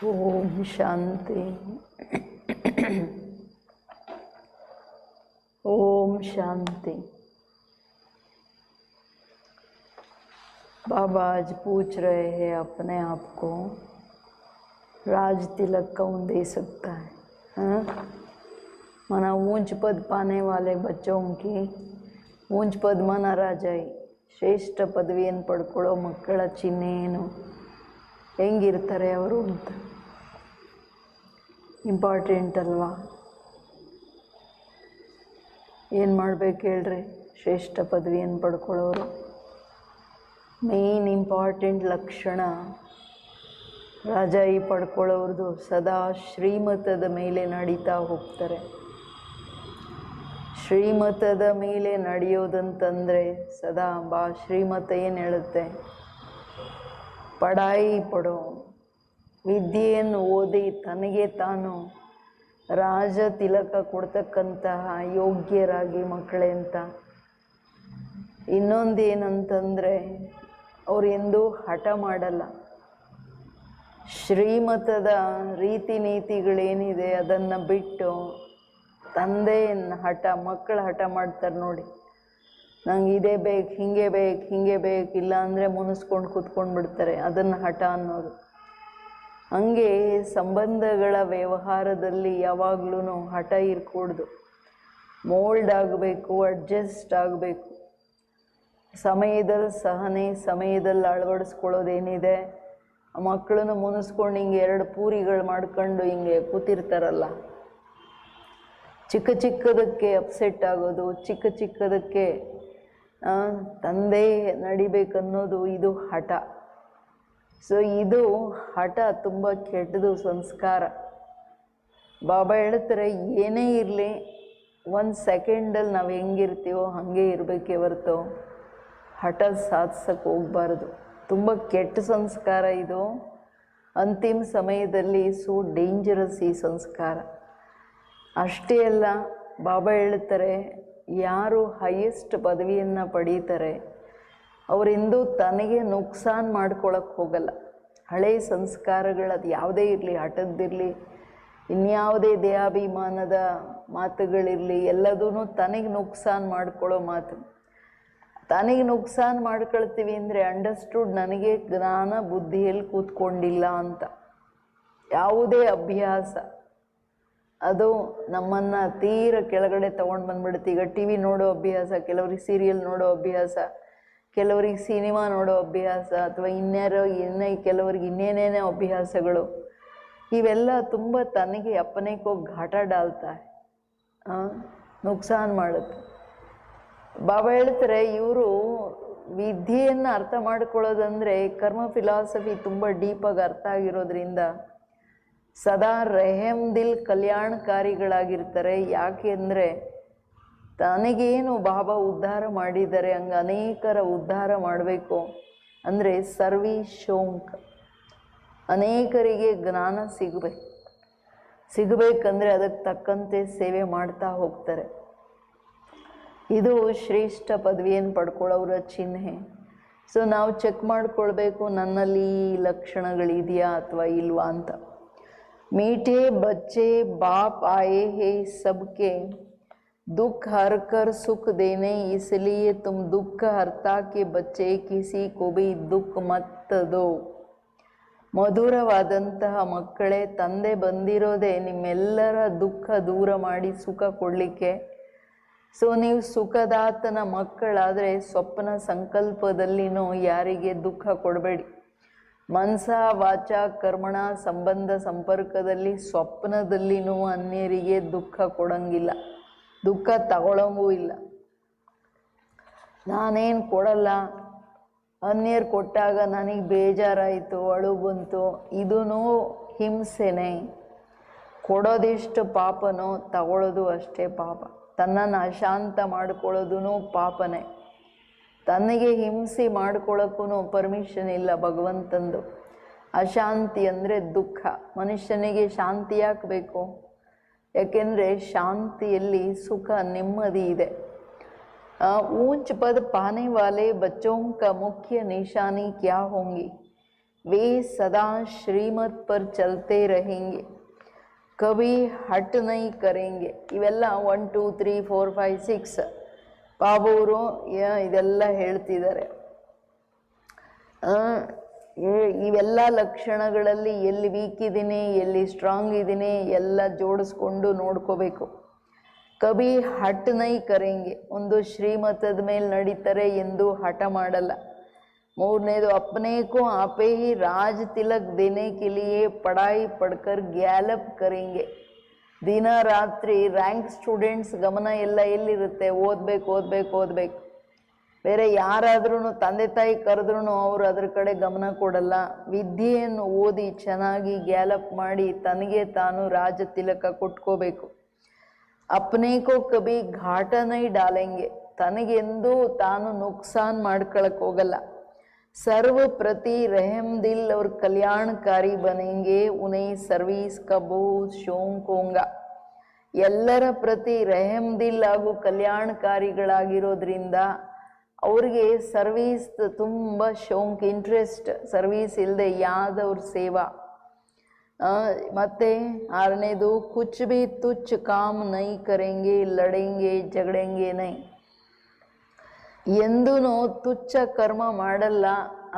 ओम शांति। ओम शांति। बाबा आज पूछ रहे हैं अपने आप को, राज तिलक कौन दे सकता है? हाँ, मना ऊंच पद पाने वाले बच्चों की ऊंच पद मना राजाई ಶ್ರೇಷ್ಠ ಪದವಿಯನ್ನು ಪಡ್ಕೊಳ್ಳೋ ಮಕ್ಕಳ ಚಿಹ್ನೆ ಏನು, ಹೆಂಗಿರ್ತಾರೆ ಅವರು ಅಂತ ಇಂಪಾರ್ಟೆಂಟ್ ಅಲ್ವಾ? ಏನು ಮಾಡಬೇಕು ಹೇಳ್ರಿ? ಶ್ರೇಷ್ಠ ಪದವಿಯನ್ನು ಪಡ್ಕೊಳ್ಳೋರು ಮೇನ್ ಇಂಪಾರ್ಟೆಂಟ್ ಲಕ್ಷಣ ರಾಜಾಯಿ ಪಡ್ಕೊಳ್ಳೋರ್ದು ಸದಾ ಶ್ರೀಮತದ ಮೇಲೆ ನಡೀತಾ ಹೋಗ್ತಾರೆ. ಶ್ರೀಮತದ ಮೇಲೆ ನಡೆಯೋದಂತಂದರೆ ಸದಾ ಶ್ರೀಮತ ಏನು ಹೇಳುತ್ತೆ? ಪಡಾಯಿ ಪಡೋ, ವಿದ್ಯೆಯನ್ನು ಓದಿ ತನಗೆ ತಾನು ರಾಜ ತಿಲಕ ಕೊಡ್ತಕ್ಕಂತಹ ಯೋಗ್ಯರಾಗಿ ಮಕ್ಕಳೇ ಅಂತ. ಇನ್ನೊಂದೇನಂತಂದರೆ ಅವ್ರು ಎಂದೂ ಹಠ ಮಾಡಲ್ಲ. ಶ್ರೀಮತದ ರೀತಿ ನೀತಿಗಳೇನಿದೆ ಅದನ್ನು ಬಿಟ್ಟು ತಂದೆಯನ್ನು ಹಠ, ಮಕ್ಕಳು ಹಠ ಮಾಡ್ತಾರೆ ನೋಡಿ, ನಂಗೆ ಇದೇ ಬೇಕು, ಹಿಂಗೆ ಬೇಕು, ಇಲ್ಲ ಅಂದರೆ ಮುನಿಸ್ಕೊಂಡು ಕೂತ್ಕೊಂಡು ಬಿಡ್ತಾರೆ. ಅದನ್ನು ಹಠ ಅನ್ನೋದು. ಹಂಗೆ ಸಂಬಂಧಗಳ ವ್ಯವಹಾರದಲ್ಲಿ ಯಾವಾಗಲೂ ಹಠ ಇರ್ಕೂಡ್ದು. ಮೋಲ್ಡ್ ಆಗಬೇಕು, ಅಡ್ಜಸ್ಟ್ ಆಗಬೇಕು. ಸಮಯದಲ್ಲಿ ಸಹನೆ, ಸಮಯದಲ್ಲಿ ಅಳವಡಿಸ್ಕೊಳ್ಳೋದೇನಿದೆ. ಮಕ್ಕಳನ್ನು ಮುನಿಸ್ಕೊಂಡು ಹಿಂಗೆ ಎರಡು ಪೂರಿಗಳು ಮಾಡ್ಕೊಂಡು ಹಿಂಗೆ ಕೂತಿರ್ತಾರಲ್ಲ, ಚಿಕ್ಕ ಚಿಕ್ಕದಕ್ಕೆ ಅಪ್ಸೆಟ್ ಆಗೋದು, ಚಿಕ್ಕ ಚಿಕ್ಕದಕ್ಕೆ ತಂದೆ ನಡಿಬೇಕನ್ನೋದು, ಇದು ಹಠ. ಸೊ ಇದು ಹಠ ತುಂಬ ಕೆಟ್ಟದು ಸಂಸ್ಕಾರ. ಬಾಬಾ ಹೇಳ್ತಾರೆ, ಏನೇ ಇರಲಿ ಒಂದು ಸೆಕೆಂಡಲ್ಲಿ ನಾವು ಹೆಂಗಿರ್ತೀವೋ ಹಾಗೆ ಇರಬೇಕೇ ಹೊರತು ಹಠ ಸಾಧಿಸಕ್ಕೆ ಹೋಗಬಾರ್ದು. ತುಂಬ ಕೆಟ್ಟ ಸಂಸ್ಕಾರ ಇದು. ಅಂತಿಮ ಸಮಯದಲ್ಲಿ ಸೋ ಡೇಂಜರಸ್ ಈ ಸಂಸ್ಕಾರ. ಅಷ್ಟೇ ಅಲ್ಲ, ಬಾಬಾ ಹೇಳ್ತಾರೆ, ಯಾರು ಹೈಯೆಸ್ಟ್ ಪದವಿಯನ್ನು ಪಡೀತಾರೆ ಅವರಿಂದು ತನಗೆ ನುಕ್ಸಾನ್ ಮಾಡ್ಕೊಳಕ್ಕೆ ಹೋಗಲ್ಲ. ಹಳೆಯ ಸಂಸ್ಕಾರಗಳದು ಯಾವುದೇ ಇರಲಿ, ಹಠದ್ದಿರಲಿ, ಇನ್ಯಾವುದೇ ದೇಹಾಭಿಮಾನದ ಮಾತುಗಳಿರಲಿ, ಎಲ್ಲದೂ ತನಗೆ ನುಕ್ಸಾನ್ ಮಾಡ್ಕೊಳ್ಳೋ ಮಾತು. ತನಗೆ ನುಕ್ಸಾನ್ ಮಾಡ್ಕೊಳ್ತೀವಿ ಅಂದರೆ ಅಂಡರ್ಸ್ಟುಡ್, ನನಗೆ ಜ್ಞಾನ ಬುದ್ಧಿಯಲ್ಲಿ ಕೂತ್ಕೊಂಡಿಲ್ಲ ಅಂತ. ಯಾವುದೇ ಅಭ್ಯಾಸ ಅದು ನಮ್ಮನ್ನು ತೀರ ಕೆಳಗಡೆ ತೊಗೊಂಡು ಬಂದ್ಬಿಡುತ್ತೆ. ಈಗ ಟಿ ವಿ ನೋಡೋ ಅಭ್ಯಾಸ, ಕೆಲವ್ರಿಗೆ ಸೀರಿಯಲ್ ನೋಡೋ ಅಭ್ಯಾಸ, ಕೆಲವ್ರಿಗೆ ಸಿನಿಮಾ ನೋಡೋ ಅಭ್ಯಾಸ, ಅಥವಾ ಕೆಲವ್ರಿಗೆ ಇನ್ನೇನೇನೋ ಅಭ್ಯಾಸಗಳು, ಇವೆಲ್ಲ ತುಂಬ ತನಗೆ ಅಪ್ಪನೇ ಕೋ ಘಾಟ ಡಾಲ್ತಾ ನುಕ್ಸಾನ್ ಮಾಡುತ್ತೆ. ಬಾಬಾ ಹೇಳ್ತಾರೆ, ಇವರು ವಿದ್ಯೆಯನ್ನು ಅರ್ಥ ಮಾಡ್ಕೊಳ್ಳೋದಂದರೆ ಕರ್ಮ ಫಿಲಾಸಫಿ ತುಂಬ ಡೀಪಾಗಿ ಅರ್ಥ ಆಗಿರೋದ್ರಿಂದ ಸದಾ ರೆಹಮ್ ದಿಲ್ ಕಲ್ಯಾಣಕಾರಿಗಳಾಗಿರ್ತಾರೆ. ಯಾಕೆ ಅಂದರೆ ತನಗೇನು ಬಾಬಾ ಉದ್ಧಾರ ಮಾಡಿದ್ದಾರೆ ಹಂಗೆ ಅನೇಕರ ಉದ್ಧಾರ ಮಾಡಬೇಕು ಅಂದರೆ ಸರ್ವಿ ಶೋಂಕ್, ಅನೇಕರಿಗೆ ಜ್ಞಾನ ಸಿಗಬೇಕಂದ್ರೆ ಅದಕ್ಕೆ ತಕ್ಕಂತೆ ಸೇವೆ ಮಾಡ್ತಾ ಹೋಗ್ತಾರೆ. ಇದು ಶ್ರೇಷ್ಠ ಪದವಿಯನ್ನು ಪಡ್ಕೊಳ್ಳೋರ ಚಿಹ್ನೆ. ಸೊ ನಾವು ಚೆಕ್ ಮಾಡ್ಕೊಳ್ಬೇಕು, ನನ್ನಲ್ಲಿ ಈ ಲಕ್ಷಣಗಳಿದೆಯಾ ಅಥವಾ ಇಲ್ವಾ ಅಂತ. मीठे बच्चे बाप आए हैं सबके दुख हर कर सुख देने, इसलिए तुम दुख हरता के बच्चे किसी को भी दुख मत दो. ಮಧುರವಾದಂತಹ ಮಕ್ಕಳೇ, ತಂದೆ ಬಂದಿರೋದೇ ನಿಮ್ಮೆಲ್ಲರ ದುಃಖ ದೂರ ಮಾಡಿ ಸುಖ ಕೊಡಲಿಕ್ಕೆ. ಸೊ ನೀವು ಸುಖದಾತನ ಮಕ್ಕಳಾದರೆ ಸ್ವಪ್ನ ಸಂಕಲ್ಪದಲ್ಲಿನೂ ಯಾರಿಗೆ ದುಃಖ ಕೊಡಬೇಡಿ. ಮನಸ ವಾಚ ಕರ್ಮಣ ಸಂಬಂಧ ಸಂಪರ್ಕದಲ್ಲಿ ಸ್ವಪ್ನದಲ್ಲಿನೂ ಅನ್ಯರಿಗೆ ದುಃಖ ಕೊಡಂಗಿಲ್ಲ, ದುಃಖ ತಗೊಳ್ಳಂಗೂ ಇಲ್ಲ. ನಾನೇನು ಕೊಡಲ್ಲ, ಅನ್ಯರು ಕೊಟ್ಟಾಗ ನನಗೆ ಬೇಜಾರಾಯಿತು, ಅಳು ಬಂತು, ಇದೂ ಹಿಂಸೆನೇ. ಕೊಡೋದೆಷ್ಟು ಪಾಪನೋ ತಗೊಳ್ಳೋದು ಅಷ್ಟೇ ಪಾಪ. ತನ್ನನ್ನು ಅಶಾಂತ ಮಾಡ್ಕೊಳ್ಳೋದು ಪಾಪನೇ. ತನಗೆ ಹಿಂಸೆ ಮಾಡ್ಕೊಳ್ಳೋಕ್ಕೂ ಪರ್ಮಿಷನ್ ಇಲ್ಲ ಭಗವಂತಂದು. ಅಶಾಂತಿ ಅಂದರೆ ದುಃಖ. ಮನುಷ್ಯನಿಗೆ ಶಾಂತಿ ಯಾಕೆ ಬೇಕು? ಯಾಕೆಂದರೆ ಶಾಂತಿಯಲ್ಲಿ ಸುಖ ನೆಮ್ಮದಿ ಇದೆ. ऊंच पद पाने वाले बच्चों का मुख्य निशानी क्या होंगी? वे सदा श्रीमत पर चलते रहेंगे, कभी हट नहीं करेंगे. ಇವೆಲ್ಲ 1 2 3 4 5 6 ಬಾಬೂರು ಇದೆಲ್ಲ ಹೇಳ್ತಿದ್ದಾರೆ. ಇವೆಲ್ಲ ಲಕ್ಷಣಗಳಲ್ಲಿ ಎಲ್ಲಿ ವೀಕ್ ಇದ್ದೀನಿ, ಎಲ್ಲಿ ಸ್ಟ್ರಾಂಗ್ ಇದ್ದೀನಿ ಎಲ್ಲ ಜೋಡಿಸ್ಕೊಂಡು ನೋಡ್ಕೋಬೇಕು. ಕಭಿ ಹಟ್ ನೈ ಕರೆಂಗೆ, ಒಂದು ಶ್ರೀಮತದ ಮೇಲೆ ನಡೀತಾರೆ ಎಂದು ಹಠ ಮಾಡಲ್ಲ. ಮೂರನೇದು अपने को आपे ही राज तिलक देने के लिए पढ़ाई पढ़कर गैलप करेंगे. ದಿನ ರಾತ್ರಿ ರ್ಯಾಂಕ್ ಸ್ಟೂಡೆಂಟ್ಸ್ ಗಮನ ಎಲ್ಲ ಎಲ್ಲಿರುತ್ತೆ, ಓದಬೇಕು ಓದಬೇಕು ಓದಬೇಕು. ಬೇರೆ ಯಾರಾದ್ರೂ ತಂದೆ ತಾಯಿ ಕರೆದ್ರೂ ಅವರು ಅದ್ರ ಕಡೆ ಗಮನ ಕೊಡಲ್ಲ. ವಿದ್ಯೆಯನ್ನು ಓದಿ ಚೆನ್ನಾಗಿ ಗ್ಯಾಲಪ್ ಮಾಡಿ ತನಗೆ ತಾನು ರಾಜ ತಿಲಕ ಕೊಟ್ಕೋಬೇಕು. अपने को कभी घाटा नहीं डालेंगे, ತನಗೆಂದೂ ತಾನು ನುಕ್ಸಾನ್ ಮಾಡ್ಕೊಳಕ್ ಹೋಗಲ್ಲ. सर्व प्रति रहम दिल और कल्याणकारी बनेंगे, उन्हें सर्विस का बहुत शौक होगा. ಎಲ್ಲರ ಪ್ರತಿ ರೆಹಮ್ ದಿಲ್ ಹಾಗೂ ಕಲ್ಯಾಣಕಾರಿಗಳಾಗಿರೋದ್ರಿಂದ ಅವ್ರಿಗೆ ಸರ್ವೀಸ್ ತುಂಬ ಶೌಕ್, ಇಂಟ್ರೆಸ್ಟ್. ಸರ್ವೀಸ್ ಇಲ್ಲದೆ ಯಾದವ್ರ ಸೇವಾ. ಮತ್ತೆ ಆರನೇದು ಕುಚ್ ಬಿ ತುಚ್ ಕಾಮ್ ನೈ ಕರೆಂಗೆ, ಲಡೆಂಗೆ ಜಗಡೆಂಗೆ ನೈ. ಎಂದೂ ತುಚ್ಛ ಕರ್ಮ ಮಾಡಲ್ಲ.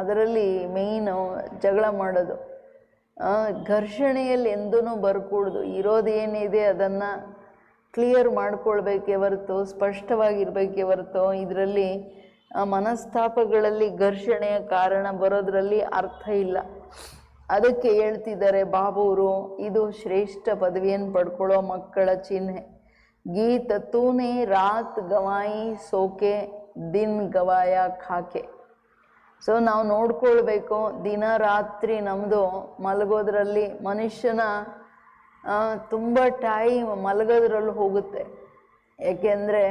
ಅದರಲ್ಲಿ ಮೇಯ್ನು ಜಗಳ ಮಾಡೋದು, ಘರ್ಷಣೆಯಲ್ಲಿ ಎಂದೂ ಬರ್ಕೂಡ್ದು. ಇರೋದೇನಿದೆ ಅದನ್ನು ಕ್ಲಿಯರ್ ಮಾಡ್ಕೊಳ್ಬೇಕೇ ಹೊರತು, ಸ್ಪಷ್ಟವಾಗಿರ್ಬೇಕೇ ಹೊರತು ಇದರಲ್ಲಿ ಮನಸ್ತಾಪಗಳಲ್ಲಿ ಘರ್ಷಣೆಯ ಕಾರಣ ಬರೋದ್ರಲ್ಲಿ ಅರ್ಥ ಇಲ್ಲ. ಅದಕ್ಕೆ ಹೇಳ್ತಿದ್ದಾರೆ ಬಾಬೂರು, ಇದು ಶ್ರೇಷ್ಠ ಪದವಿಯನ್ನು ಪಡ್ಕೊಳ್ಳೋ ಮಕ್ಕಳ ಚಿಹ್ನೆ. ಗೀತ ತೂನೆ ರಾತ್ ಗವಾಯಿ ಸೋಕೆ ದಿನ್ ಗವಾಯ ಖಾಕೆ. ಸೊ ನಾವು ನೋಡ್ಕೊಳ್ಬೇಕು, ದಿನ ರಾತ್ರಿ ನಮ್ಮದು ಮಲಗೋದ್ರಲ್ಲಿ ಮನುಷ್ಯನ ತುಂಬ ಟೈಮ್ ಮಲಗೋದ್ರಲ್ಲಿ ಹೋಗುತ್ತೆ. ಏಕೆಂದರೆ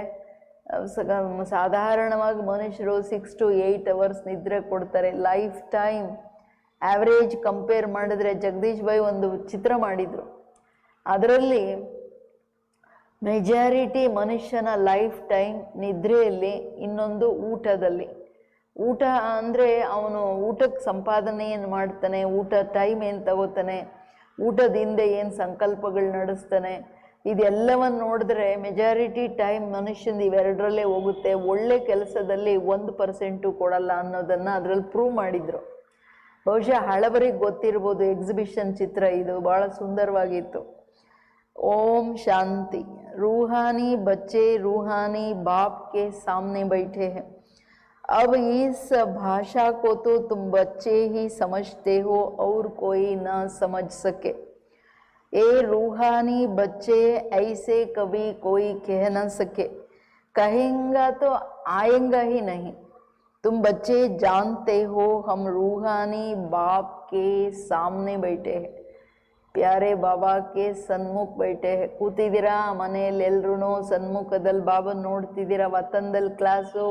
ಸಾಧಾರಣವಾಗಿ ಮನುಷ್ಯರು 6 to 8 hours ನಿದ್ರೆ ಕೊಡ್ತಾರೆ. ಲೈಫ್ ಟೈಮ್ ಆ್ಯಾವ್ರೇಜ್ ಕಂಪೇರ್ ಮಾಡಿದ್ರೆ ಜಗದೀಶ್ ಭಾಯ್ ಒಂದು ಚಿತ್ರ ಮಾಡಿದರು. ಅದರಲ್ಲಿ ಮೆಜಾರಿಟಿ ಮನುಷ್ಯನ ಲೈಫ್ ಟೈಮ್ ನಿದ್ರೆಯಲ್ಲಿ, ಇನ್ನೊಂದು ಊಟದಲ್ಲಿ. ಊಟ ಅಂದರೆ ಅವನು ಊಟಕ್ಕೆ ಸಂಪಾದನೆ ಏನು ಮಾಡ್ತಾನೆ, ಊಟ ಟೈಮ್ ಏನು ತಗೋತಾನೆ, ಊಟದಿಂದ ಏನು ಸಂಕಲ್ಪಗಳು ನಡೆಸ್ತಾನೆ, ಇದೆಲ್ಲವನ್ನು ನೋಡಿದ್ರೆ ಮೆಜಾರಿಟಿ ಟೈಮ್ ಮನುಷ್ಯಂದು ಇವೆರಡರಲ್ಲೇ ಹೋಗುತ್ತೆ. ಒಳ್ಳೆ ಕೆಲಸದಲ್ಲಿ 1% ಕೊಡಲ್ಲ ಅನ್ನೋದನ್ನು ಅದರಲ್ಲಿ ಪ್ರೂವ್ ಮಾಡಿದರು. ಬಹುಶಃ ಹಳಬರಿಗೆ ಗೊತ್ತಿರ್ಬೋದು, ಎಕ್ಸಿಬಿಷನ್ ಚಿತ್ರ ಇದು, ಭಾಳ ಸುಂದರವಾಗಿತ್ತು. ಓಂ ಶಾಂತಿ. रूहानी बच्चे रूहानी बाप के सामने बैठे हैं. अब इस भाषा को तो तुम बच्चे ही समझते हो और कोई ना समझ सके. ये रूहानी बच्चे ऐसे कभी कोई कह न सके, कहेंगा तो आएगा ही नहीं. तुम बच्चे जानते हो हम रूहानी बाप के सामने बैठे हैं, ಪ್ಯಾರೆ ಬಾಬಾಕ್ಕೆ ಸನ್ಮುಖ ಬೈಟೆ. ಕೂತಿದ್ದೀರಾ ಮನೆಯಲ್ಲಿ ಎಲ್ರೂ ಸನ್ಮುಖದಲ್ಲಿ ಬಾಬಾ ನೋಡ್ತಿದ್ದೀರಾ, ವತನದಲ್ಲಿ ಕ್ಲಾಸು.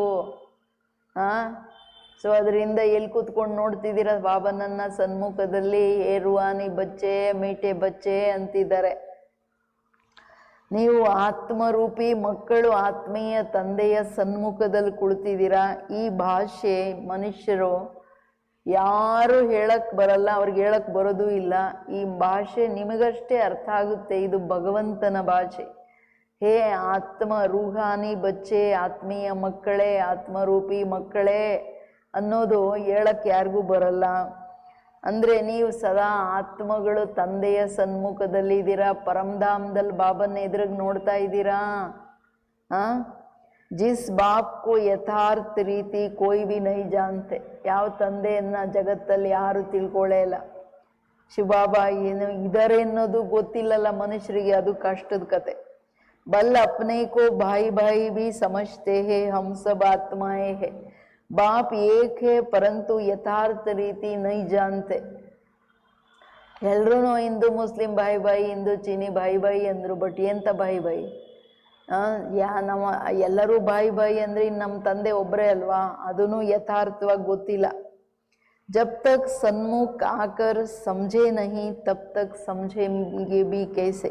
ಸೊ ಅದರಿಂದ ಎಲ್ಲಿ ಕೂತ್ಕೊಂಡು ನೋಡ್ತಿದ್ದೀರಾ ಬಾಬನನ್ನ ಸನ್ಮುಖದಲ್ಲಿ. ಏ ರೂಹಾನಿ ಬಚ್ಚೆ ಮೀಟೆ ಬಚ್ಚೆ ಅಂತಿದ್ದಾರೆ. ನೀವು ಆತ್ಮರೂಪಿ ಮಕ್ಕಳು ಆತ್ಮೀಯ ತಂದೆಯ ಸನ್ಮುಖದಲ್ಲಿ ಕುಳಿತಿದ್ದೀರಾ. ಈ ಭಾಷೆ ಮನುಷ್ಯರು ಯಾರು ಹೇಳಕ್ಕೆ ಬರಲ್ಲ, ಅವ್ರಿಗೆ ಹೇಳಕ್ಕೆ ಬರೋದೂ ಇಲ್ಲ. ಈ ಭಾಷೆ ನಿಮಗಷ್ಟೇ ಅರ್ಥ ಆಗುತ್ತೆ, ಇದು ಭಗವಂತನ ಭಾಷೆ. ಹೇ ಆತ್ಮ ರೂಹಾನಿ ಬಚ್ಚೆ, ಆತ್ಮೀಯ ಮಕ್ಕಳೇ, ಆತ್ಮರೂಪಿ ಮಕ್ಕಳೇ ಅನ್ನೋದು ಹೇಳಕ್ಕೆ ಯಾರಿಗೂ ಬರಲ್ಲ. ಅಂದರೆ ನೀವು ಸದಾ ಆತ್ಮಗಳು ತಂದೆಯ ಸನ್ಮುಖದಲ್ಲಿ ಇದ್ದೀರಾ, ಪರಮಧಾಮದಲ್ಲಿ ಬಾಬನ ಎದುರಿಗೆ ನೋಡ್ತಾ ಇದ್ದೀರಾ. ಜಿಸ್ ಬಾಪ್ ಕೋ ಯಥಾರ್ಥ ರೀತಿ ಕೋಯಿ ಬಿ ನೈ ಜಾನ್ತೆ. ಯಾವ ತಂದೆಯನ್ನ ಜಗತ್ತಲ್ಲಿ ಯಾರು ತಿಳ್ಕೊಳ್ಳೇ ಇಲ್ಲ. ಶಿವಬಾಬಾ ಏನು ಇದಾರೆ ಅನ್ನೋದು ಗೊತ್ತಿಲ್ಲಲ್ಲ ಮನುಷ್ಯರಿಗೆ, ಅದು ಕಷ್ಟದ ಕತೆ. ಬಲ್ ಅಪ್ನೆ ಕೋ ಭಾಯಿ ಭಾಯಿ ಬಿ ಸಮಜ್ತೆ ಹೇ, ಹಮ್ ಸಬ್ ಆತ್ಮಾಯೇ ಹೇ. ಬಾಪ್ ಏಕ್ ಹೇ ಪರಂತು ಯಥಾರ್ಥ ರೀತಿ ನೈ ಜಾನ್ತೆ. ಎಲ್ರೂ ಹಿಂದೂ ಮುಸ್ಲಿಂ ಭಾಯಿ ಭಾಯಿ, ಹಿಂದೂ ಚೀನಿ ಭಾಯಿ ಭಾಯಿ ಅಂದರು. ಬಟ್ ಎಂತ ಭಾಯಿ ಭಾಯಿ? ನಮ್ಮ ಎಲ್ಲರೂ ಬಾಯಿ ಬಾಯಿ ಅಂದರೆ ನಮ್ಮ ತಂದೆ ಒಬ್ಬರೇ ಅಲ್ವಾ? ಅದೂ ಯಥಾರ್ಥವಾಗಿ ಗೊತ್ತಿಲ್ಲ. ಜಬ್ ತಕ್ ಸನ್ಮುಖ ಆಕರ್ ಸಮझे नहीं तब तक समझेंगे भी कैसे.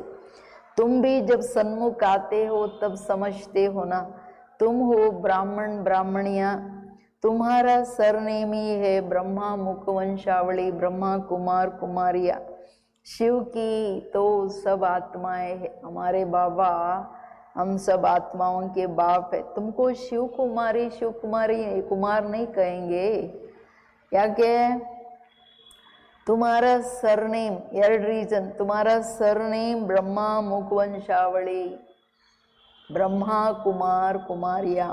तुम भी जब सन्मुख आते हो तब समझते हो ना. तुम हो ब्राह्मण ब्राह्मणियाँ, तुम्हारा सरनेम ही है ब्रह्मा मुख वंशावली, ब्रह्मा कुमार कुमारिया। शिव की तो सब आत्माएं है। हमारे बाबा हम सब आत्माओं के बाप है। तुमको शिव कुमारी कुमार नहीं कहेंगे। ಯಾಕೆ? तुम्हारा सरनेम, ಎರಡು ರೀಸನ್। तुम्हारा सरनेम ब्रह्मा मुखवंशावली, ब्रह्मा कुमार कुमारिया।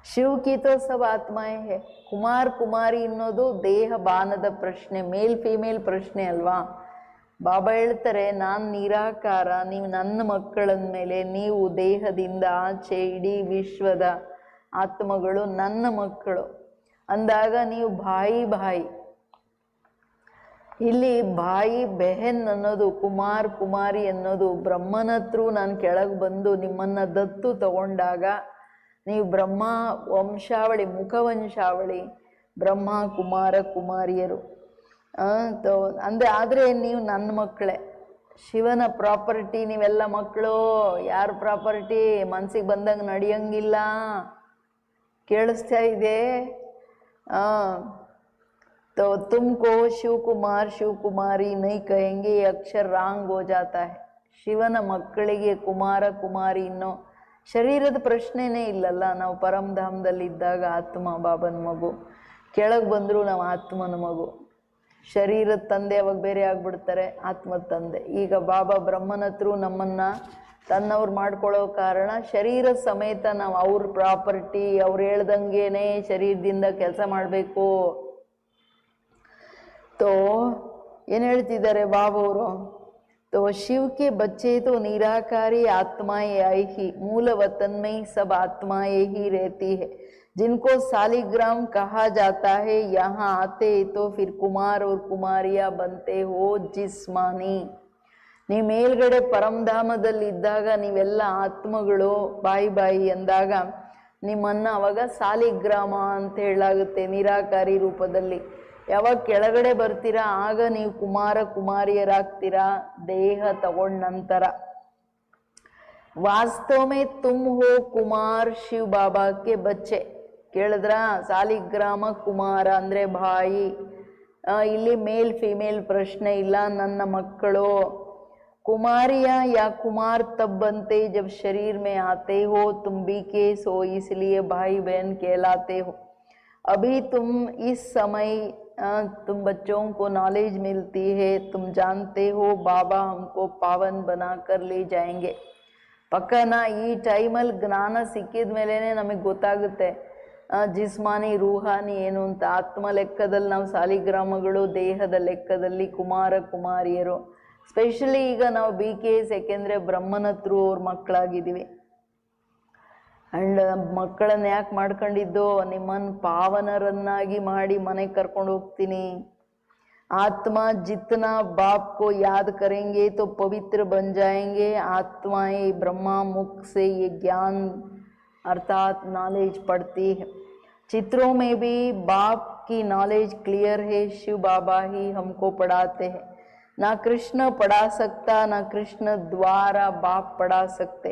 ಶಿವ की तो सब आत्माएं है। ಕುಮಾರ್ ಕುಮಾರಿ ಅನ್ನೋದು ದೇಹ ಬಾನದ ಪ್ರಶ್ನೆ, ಮೇಲ್ ಫಿಮೇಲ್ ಪ್ರಶ್ನೆ ಅಲ್ವಾ? ಬಾಬಾ ಹೇಳ್ತಾರೆ, ನಾನು ನಿರಾಕಾರ, ನೀವು ನನ್ನ ಮಕ್ಕಳಂದ್ಮೇಲೆ ನೀವು ದೇಹದಿಂದ ಆಚೆ ಇಡೀ ವಿಶ್ವದ ಆತ್ಮಗಳು ನನ್ನ ಮಕ್ಕಳು ಅಂದಾಗ ನೀವು ಭಾಯಿ ಭಾಯಿ. ಇಲ್ಲಿ ಭಾಯಿ ಬೆಹನ್ ಅನ್ನೋದು, ಕುಮಾರ್ ಕುಮಾರಿ ಅನ್ನೋದು ಬ್ರಹ್ಮನ ಹತ್ರ ನಾನು ಕೆಳಗೆ ಬಂದು ನಿಮ್ಮನ್ನ ದತ್ತು ತಗೊಂಡಾಗ ನೀವು ಬ್ರಹ್ಮ ವಂಶಾವಳಿ, ಮುಖವಂಶಾವಳಿ, ಬ್ರಹ್ಮ ಕುಮಾರ ಕುಮಾರಿಯರು ಅಂದ್ರೆ. ಆದರೆ ನೀವು ನನ್ನ ಮಕ್ಕಳೇ, ಶಿವನ ಪ್ರಾಪರ್ಟಿ ನೀವೆಲ್ಲ ಮಕ್ಕಳು. ಯಾರ ಪ್ರಾಪರ್ಟಿ? ಮನ್ಸಿಗೆ ಬಂದಂಗೆ ನಡೆಯಂಗಿಲ್ಲ. ಕೇಳಿಸ್ತಾ ಇದೆ? तो तुमको शिव कुमारी नहीं कहेंगे, ये अक्षर रांग हो जाता है। ಶಿವನ ಮಕ್ಕಳಿಗೆ ಕುಮಾರ ಕುಮಾರಿ ಇನ್ನೋ ಶರೀರದ ಪ್ರಶ್ನೆನೇ ಇಲ್ಲಲ್ಲ. ನಾವು ಪರಮಧಾಮದಲ್ಲಿದ್ದಾಗ ಆತ್ಮ ಬಾಬನ ಮಗು, ಕೆಳಗೆ ಬಂದರೂ ನಾವು ಆತ್ಮನ ಮಗು. ಶರೀರದ ತಂದೆ ಅವಾಗ ಬೇರೆ ಆಗ್ಬಿಡ್ತಾರೆ, ಆತ್ಮದ ತಂದೆ. ಈಗ ಬಾಬಾ ಬ್ರಹ್ಮನ ಹತ್ರ ನಮ್ಮನ್ನ ತನ್ನವ್ರು ಮಾಡ್ಕೊಳ್ಳೋ ಕಾರಣ ಶರೀರ ಸಮೇತ ನಾವು ಅವ್ರ ಪ್ರಾಪರ್ಟಿ, ಅವ್ರು ಹೇಳ್ದಂಗೆನೆ ಶರೀರದಿಂದ ಕೆಲಸ ಮಾಡಬೇಕು. तो ಏನ್ ಹೇಳ್ತಿದ್ದಾರೆ ಬಾಬಾ ಅವರು? तो शिव के बच्चे तो निराकारी आत्माएं आई ही, मूल वतन में ही सब आत्माएं ही रहती है, जिनको सालिग्राम कहा जाता है। यहाँ आते तो फिर कुमार और कुमारिया बनते हो जिस्मानी। ನೀವು ಮೇಲ್ಗಡೆ ಪರಮಧಾಮದಲ್ಲಿ ಇದ್ದಾಗ ನೀವೆಲ್ಲ ಆತ್ಮಗಳು ಬಾಯಿ ಬಾಯಿ ಅಂದಾಗ ನಿಮ್ಮನ್ನ ಅವಾಗ ಸಾಲಿಗ್ರಾಮ ಅಂತ ಹೇಳಲಾಗುತ್ತೆ, ನಿರಾಕಾರಿ ರೂಪದಲ್ಲಿ. ಯಾವಾಗ ಕೆಳಗಡೆ ಬರ್ತೀರಾ ಆಗ ನೀವು ಕುಮಾರ ಕುಮಾರಿಯರಾಗ್ತೀರಾ ದೇಹ ತಗೊಂಡ ನಂತರ. ವಾಸ್ತವ ಮೇ ತುಮ್ ಹೋ ಕುಮಾರ್ ಶಿವ್ ಬಾಬಾಕ್ಕೆ ಬಚ್ಚೆ. ಕೇಳಿದ್ರ? ಸಾಲಿಗ್ರಾಮ ಕುಮಾರ ಅಂದ್ರೆ ಬಾಯಿ. ಇಲ್ಲಿ ಮೇಲ್ ಫಿಮೇಲ್ ಪ್ರಶ್ನೆ ಇಲ್ಲ, ನನ್ನ ಮಕ್ಕಳು. कुमारिया या कुमार तब बनते जब शरीर में आते हो, तुम भी केस हो इसलिए भाई बहन कहलाते हो। अभी तुम इस समय तुम बच्चों को नॉलेज मिलती है, तुम जानते हो बाबा हमको पावन बना कर ले जाएंगे। ಪಕ್ಕನಾ ಈ ಟೈಮಲ್ಲಿ ಜ್ಞಾನ ಸಿಕ್ಕಿದ ಮೇಲೇನೆ ನಮಗೆ ಗೊತ್ತಾಗುತ್ತೆ ಜಿಸ್ಮಾನಿ ರೂಹಾನಿ ಏನು ಅಂತ. ಆತ್ಮ ಲೆಕ್ಕದಲ್ಲಿ ನಾವು ಸಾಲಿಗ್ರಾಮಗಳು, ದೇಹದ ಲೆಕ್ಕದಲ್ಲಿ ಕುಮಾರ ಕುಮಾರಿಯರು. ಸ್ಪೆಷಲಿ ಈಗ ನಾವು BKS, ಯಾಕೆಂದರೆ ಬ್ರಹ್ಮನ ಹತ್ರ ಅವ್ರ ಮಕ್ಕಳಾಗಿದ್ದೀವಿ. ಆ್ಯಂಡ್ ಮಕ್ಕಳನ್ನ ಯಾಕೆ ಮಾಡ್ಕೊಂಡಿದ್ದು? ನಿಮ್ಮನ್ನು ಪಾವನರನ್ನಾಗಿ ಮಾಡಿ ಮನೆಗೆ ಕರ್ಕೊಂಡು ಹೋಗ್ತೀನಿ. ಆತ್ಮ ಜಿತ್ನಾ ಬಾಪ್ ಕೋ ಯಾದ್ ಕರೆಂಗೆ तो पवित्र बन जाएंगे। आत्माएं ब्रह्मा मुख से ये ज्ञान अर्थात नॉलेज पढ़ती है। चित्रों में भी बाप की नॉलेज क्लियर है, शिव बाबा ही हमको पढ़ाते हैं। ना कृष्ण पढ़ा सकता, ना कृष्ण द्वारा बाप पढ़ा सकते।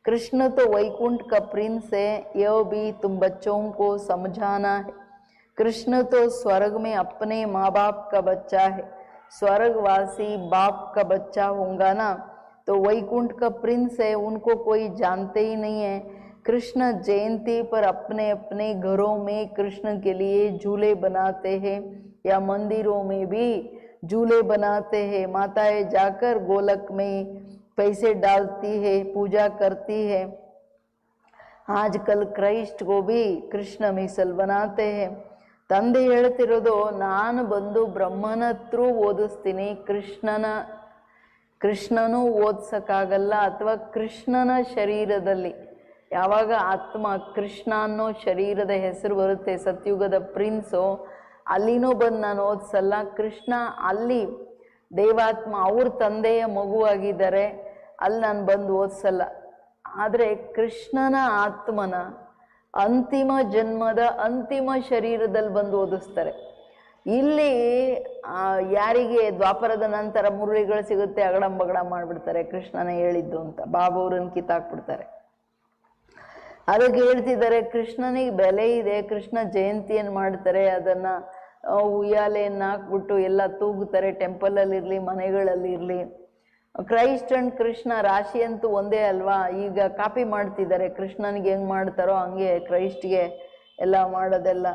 कृष्ण तो वैकुंठ का प्रिंस है, यह भी तुम बच्चों को समझाना है। कृष्ण तो स्वर्ग में अपने माँ बाप का बच्चा है, स्वर्गवासी बाप का बच्चा होगा ना। तो वैकुंठ का प्रिंस है, उनको कोई जानते ही नहीं है। कृष्ण जयंती पर अपने अपने घरों में कृष्ण के लिए झूले बनाते हैं, या मंदिरों में भी झूले बनाते हैं। माताएं जाकर गोलक में पैसे डालती है, पूजा करती है। आजकल क्राइस्ट को भी कृष्ण मिसल बनाते हैं। ತಂದೆ ಹೇಳ್ತಿರೋದು, ನಾನು ಬಂದು ಬ್ರಹ್ಮನ ಹತ್ರ ಓದಿಸ್ತೀನಿ, ಕೃಷ್ಣನೂ ಓದಿಸೋಕ್ಕಾಗಲ್ಲ. ಅಥವಾ ಕೃಷ್ಣನ ಶರೀರದಲ್ಲಿ ಯಾವಾಗ ಆತ್ಮ ಕೃಷ್ಣ ಅನ್ನೋ ಶರೀರದ ಹೆಸರು ಬರುತ್ತೆ, ಸತ್ಯುಗದ ಪ್ರಿನ್ಸು, ಅಲ್ಲಿನೂ ಬಂದು ನಾನು ಓದಿಸಲ್ಲ. ಕೃಷ್ಣ ಅಲ್ಲಿ ದೇವಾತ್ಮ ಅವ್ರ ತಂದೆಯ ಮಗುವಾಗಿದ್ದಾರೆ, ಅಲ್ಲಿ ನಾನು ಬಂದು ಓದಿಸಲ್ಲ. ಆದರೆ ಕೃಷ್ಣನ ಆತ್ಮನ ಅಂತಿಮ ಜನ್ಮದ ಅಂತಿಮ ಶರೀರದಲ್ಲಿ ಬಂದು ಓದಿಸ್ತಾರೆ. ಇಲ್ಲಿ ಯಾರಿಗೆ ದ್ವಾಪರದ ನಂತರ ಮುರುಳಿಗಳು ಸಿಗುತ್ತೆ ಅಗಡಂ ಬಗಡ ಮಾಡಿಬಿಡ್ತಾರೆ, ಕೃಷ್ಣನ ಹೇಳಿದ್ದು ಅಂತ ಬಾಬಾ ಅವ್ರನ್ನ ಕಿತ್ತಾಕ್ಬಿಡ್ತಾರೆ. ಅದಕ್ಕೆ ಹೇಳ್ತಿದ್ದಾರೆ ಕೃಷ್ಣನಿಗೆ ಬೆಲೆ ಇದೆ, ಕೃಷ್ಣ ಜಯಂತಿಯನ್ನು ಮಾಡ್ತಾರೆ, ಅದನ್ನ ಉಯ್ಯಾಲೆಯನ್ನು ಹಾಕ್ಬಿಟ್ಟು ಎಲ್ಲ ತೂಗುತ್ತಾರೆ, ಟೆಂಪಲಲ್ಲಿ ಇರಲಿ ಮನೆಗಳಲ್ಲಿ ಇರಲಿ. ಕ್ರೈಸ್ಟ್ ಅಂಡ್ ಕೃಷ್ಣ ರಾಶಿ ಅಂತೂ ಒಂದೇ ಅಲ್ವಾ, ಈಗ ಕಾಪಿ ಮಾಡ್ತಿದ್ದಾರೆ, ಕೃಷ್ಣನಿಗೆ ಹೆಂಗೆ ಮಾಡ್ತಾರೋ ಹಂಗೆ ಕ್ರೈಸ್ಟ್ಗೆ ಎಲ್ಲ ಮಾಡೋದೆಲ್ಲ.